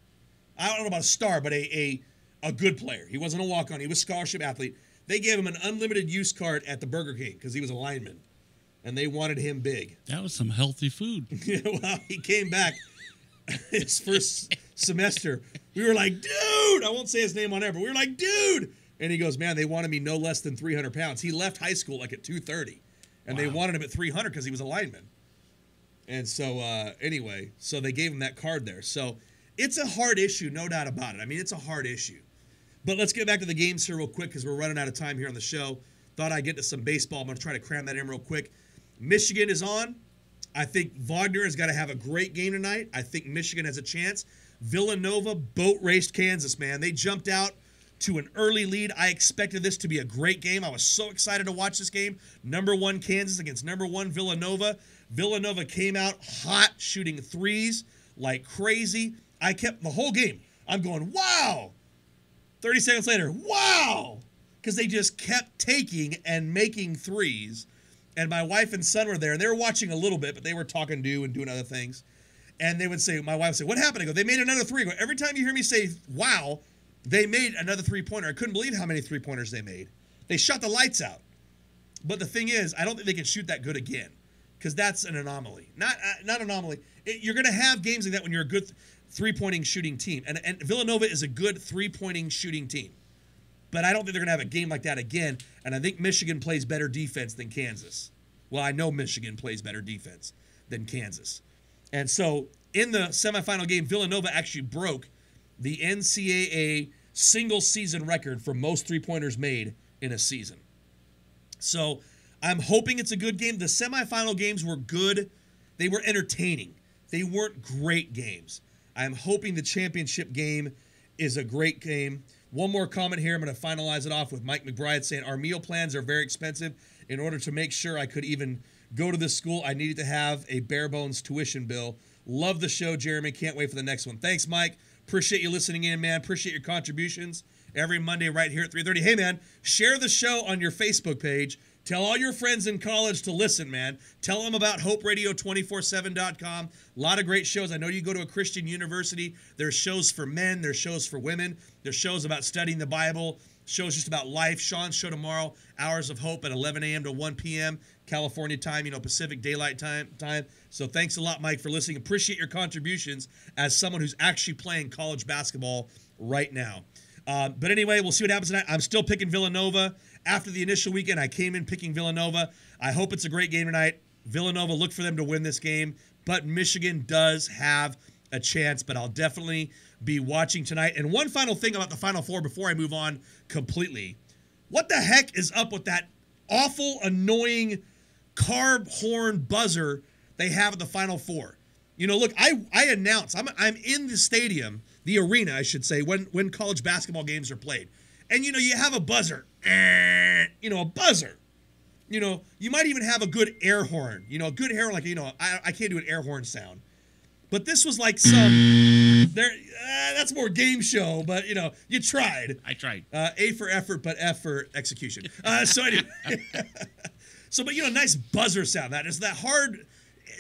I don't know about a star, but a good player. He wasn't a walk-on. He was a scholarship athlete. They gave him an unlimited use card at the Burger King because he was a lineman. And they wanted him big. That was some healthy food. Yeah, well, he came back his first semester. We were like, dude, I won't say his name on air, but we were like, dude. And he goes, man, they wanted me no less than 300 pounds. He left high school like at 230. And They wanted him at 300 because he was a lineman. And so, anyway, so they gave him that card there. So it's a hard issue, no doubt about it. I mean, it's a hard issue. But let's get back to the games here real quick because we're running out of time here on the show. thought I'd get to some baseball. I'm going to try to cram that in real quick. Michigan is on. I think Wagner has got to have a great game tonight. I think Michigan has a chance. Villanova boat raced Kansas, man. They jumped out to an early lead. I expected this to be a great game. I was so excited to watch this game. Number 1 Kansas against number 1 Villanova. Villanova came out hot, shooting threes like crazy. I kept the whole game. I'm going, wow. 30 seconds later, wow. Because they just kept taking and making threes. And my wife and son were there, and they were watching a little bit, but they were talking to and doing other things. And they would say, my wife would say, what happened? I go, they made another three. I go, every time you hear me say, wow, they made another three-pointer. I couldn't believe how many three-pointers they made. They shot the lights out. But the thing is, I don't think they can shoot that good again, because that's an anomaly. Not anomaly. You're going to have games like that when you're a good three-pointing shooting team. And Villanova is a good three-pointing shooting team. But I don't think they're going to have a game like that again. And I think Michigan plays better defense than Kansas. Well, I know Michigan plays better defense than Kansas. And so in the semifinal game, Villanova actually broke the NCAA single-season record for most three-pointers made in a season. So I'm hoping it's a good game. The semifinal games were good. They were entertaining. They weren't great games. I'm hoping the championship game is a great game. One more comment here. I'm going to finalize it off with Mike McBride saying, our meal plans are very expensive. In order to make sure I could even go to this school, I needed to have a bare bones tuition bill. Love the show, Jeremy. Can't wait for the next one. Thanks, Mike. Appreciate you listening in, man. Appreciate your contributions every Monday right here at 3:30. Hey, man, share the show on your Facebook page. Tell all your friends in college to listen, man. Tell them about HopeRadio247.com. A lot of great shows. I know you go to a Christian university. There's shows for men. There's shows for women. There's shows about studying the Bible. Shows just about life. Sean's show tomorrow, Hours of Hope at 11 a.m. to 1 p.m. California time, Pacific Daylight time. So thanks a lot, Mike, for listening. Appreciate your contributions as someone who's actually playing college basketball right now. But anyway, we'll see what happens tonight. I'm still picking Villanova. After the initial weekend, I came in picking Villanova. I hope it's a great game tonight. Villanova, look for them to win this game. But Michigan does have a chance, but I'll definitely be watching tonight. And one final thing about the Final Four before I move on completely. What the heck is up with that awful, annoying car horn buzzer they have at the Final Four? Look, I announced, I'm in the stadium, the arena, I should say, when college basketball games are played. And, you have a buzzer. A buzzer. You might even have a good air horn. A good air horn, like, I can't do an air horn sound. But this was like that's more game show, but, you tried. I tried. A for effort, but F for execution. So anyway. But, nice buzzer sound. That is that hard,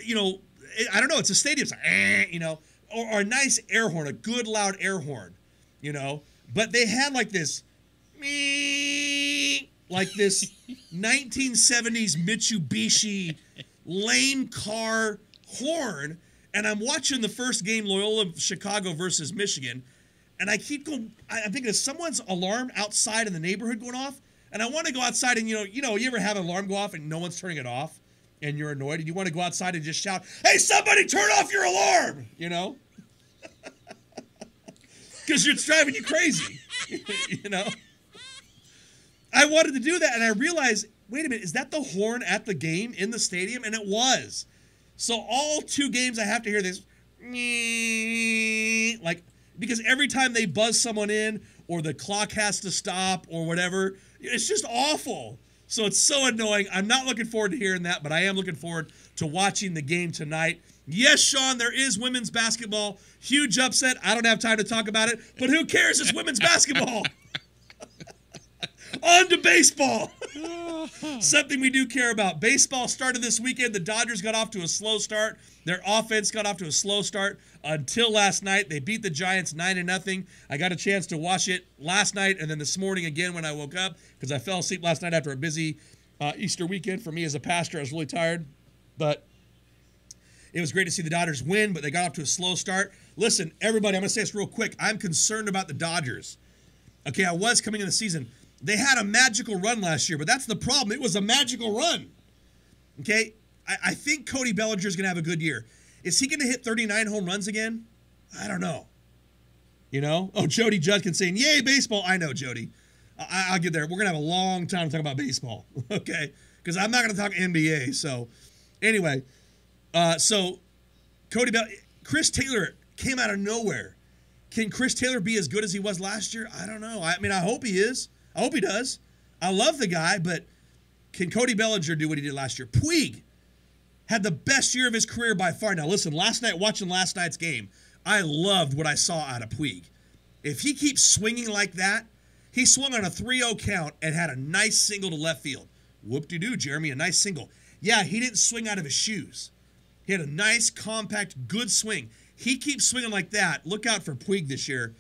I don't know, it's a stadium sound, or a nice air horn, a good loud air horn, But they had like this 1970s Mitsubishi lame car horn, and I'm watching the first game, Loyola Chicago versus Michigan, and I keep going, I'm thinking, is someone's alarm outside in the neighborhood going off? And I want to go outside and, you ever have an alarm go off and no one's turning it off and you're annoyed and you want to go outside and just shout, hey, somebody turn off your alarm, Because it's driving you crazy, I wanted to do that, and I realized, wait a minute, is that the horn at the game in the stadium? And it was. So all 2 games I have to hear this, because every time they buzz someone in or the clock has to stop or whatever, it's just awful. So it's so annoying. I'm not looking forward to hearing that, but I am looking forward to watching the game tonight. Yes, Sean, there is women's basketball. Huge upset. I don't have time to talk about it, but who cares? It's women's basketball. On to baseball. Something we do care about. Baseball started this weekend. The Dodgers got off to a slow start. Their offense got off to a slow start until last night. They beat the Giants 9-0. I got a chance to watch it last night and then this morning again when I woke up because I fell asleep last night after a busy Easter weekend. For me as a pastor, I was really tired. But it was great to see the Dodgers win, but they got off to a slow start. Listen, everybody, I'm going to say this real quick. I'm concerned about the Dodgers. Okay, I was coming in the season. They had a magical run last year, but that's the problem. It was a magical run. Okay? I think Cody Bellinger is going to have a good year. Is he going to hit 39 home runs again? I don't know. Oh, Jody Judkins saying, yay, baseball. I know, Jody. I'll get there. We're going to have a long time to talk about baseball, okay? Because I'm not going to talk NBA. So, anyway, so Cody Bell, Chris Taylor came out of nowhere. Can Chris Taylor be as good as he was last year? I don't know. I mean, I hope he is. I hope he does. I love the guy, but can Cody Bellinger do what he did last year? Puig had the best year of his career by far. Now, listen, watching last night's game, I loved what I saw out of Puig. If he keeps swinging like that, he swung on a 3-0 count and had a nice single to left field. Whoop-de-doo, Jeremy, a nice single. Yeah, he didn't swing out of his shoes. He had a nice, compact, good swing. He keeps swinging like that. Look out for Puig this year.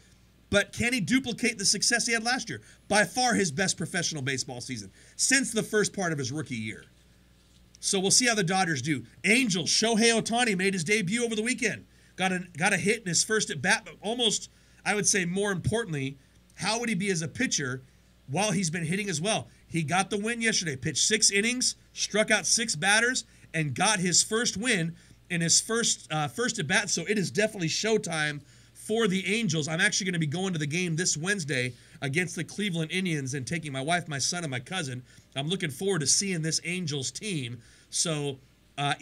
But can he duplicate the success he had last year? By far his best professional baseball season since the first part of his rookie year. So we'll see how the Dodgers do. Angels, Shohei Ohtani made his debut over the weekend. Got a hit in his first at bat, but almost, I would say more importantly, how would he be as a pitcher while he's been hitting as well? He got the win yesterday, pitched 6 innings, struck out 6 batters, and got his first win in his first at bat. So it is definitely showtime for the Angels. I'm actually going to be going to the game this Wednesday against the Cleveland Indians and taking my wife, my son, and my cousin. I'm looking forward to seeing this Angels team. So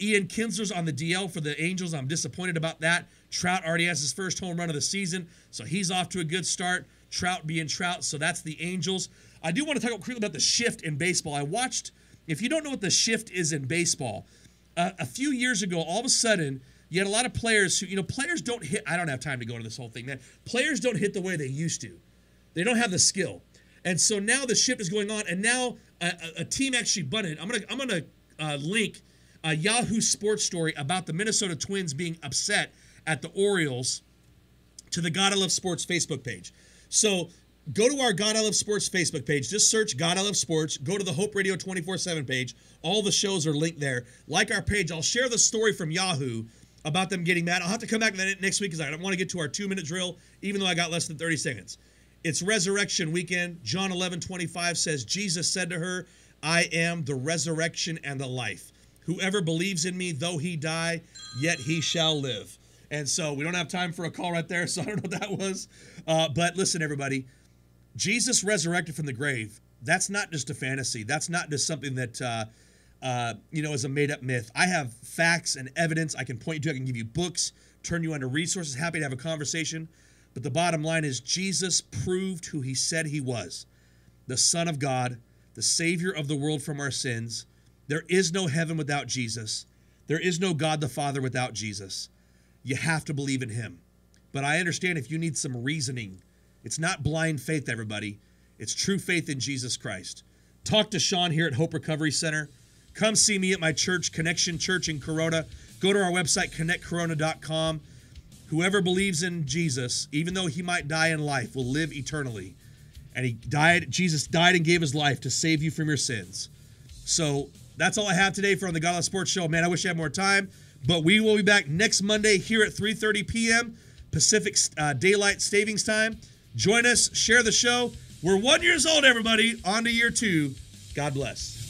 Ian Kinsler's on the DL for the Angels. I'm disappointed about that. Trout already has his first home run of the season, so he's off to a good start. Trout being Trout, so that's the Angels. I do want to talk quickly about the shift in baseball. I watched, if you don't know what the shift is in baseball, a few years ago, all of a sudden, you had a lot of players who, players don't hit. I don't have time to go into this whole thing, man. Players don't hit the way they used to. They don't have the skill. And so now the shift is going on, and now a team actually bunted. I'm gonna link a Yahoo Sports story about the Minnesota Twins being upset at the Orioles to the God I Love Sports Facebook page. So go to our God I Love Sports Facebook page. Just search God I Love Sports. Go to the Hope Radio 24/7 page. All the shows are linked there. Like our page. I'll share the story from Yahoo about them getting mad. I'll have to come back to that next week because I don't want to get to our 2-minute drill, even though I got less than 30 seconds. It's Resurrection Weekend. John 11:25 says, Jesus said to her, I am the resurrection and the life. Whoever believes in me, though he die, yet he shall live. And so we don't have time for a call right there, so I don't know what that was. But listen, everybody, Jesus resurrected from the grave. That's not just a fantasy. That's not just something that, is a made-up myth. I have facts and evidence I can point you to. I can give you books, turn you onto resources. Happy to have a conversation. But the bottom line is Jesus proved who he said he was. The Son of God, the Savior of the world from our sins. There is no heaven without Jesus. There is no God the Father without Jesus. You have to believe in him. But I understand if you need some reasoning, it's not blind faith, everybody. It's true faith in Jesus Christ. Talk to Sean here at Hope Recovery Center. Come see me at my church, Connection Church in Corona. Go to our website, connectcorona.com. Whoever believes in Jesus, even though he might die in life, will live eternally. And Jesus died and gave his life to save you from your sins. So that's all I have today for on the God Love Sports Show. Man, I wish I had more time. But we will be back next Monday here at 3:30 p.m. Pacific Daylight Savings Time. Join us, share the show. We're 1 year old, everybody. On to year 2. God bless.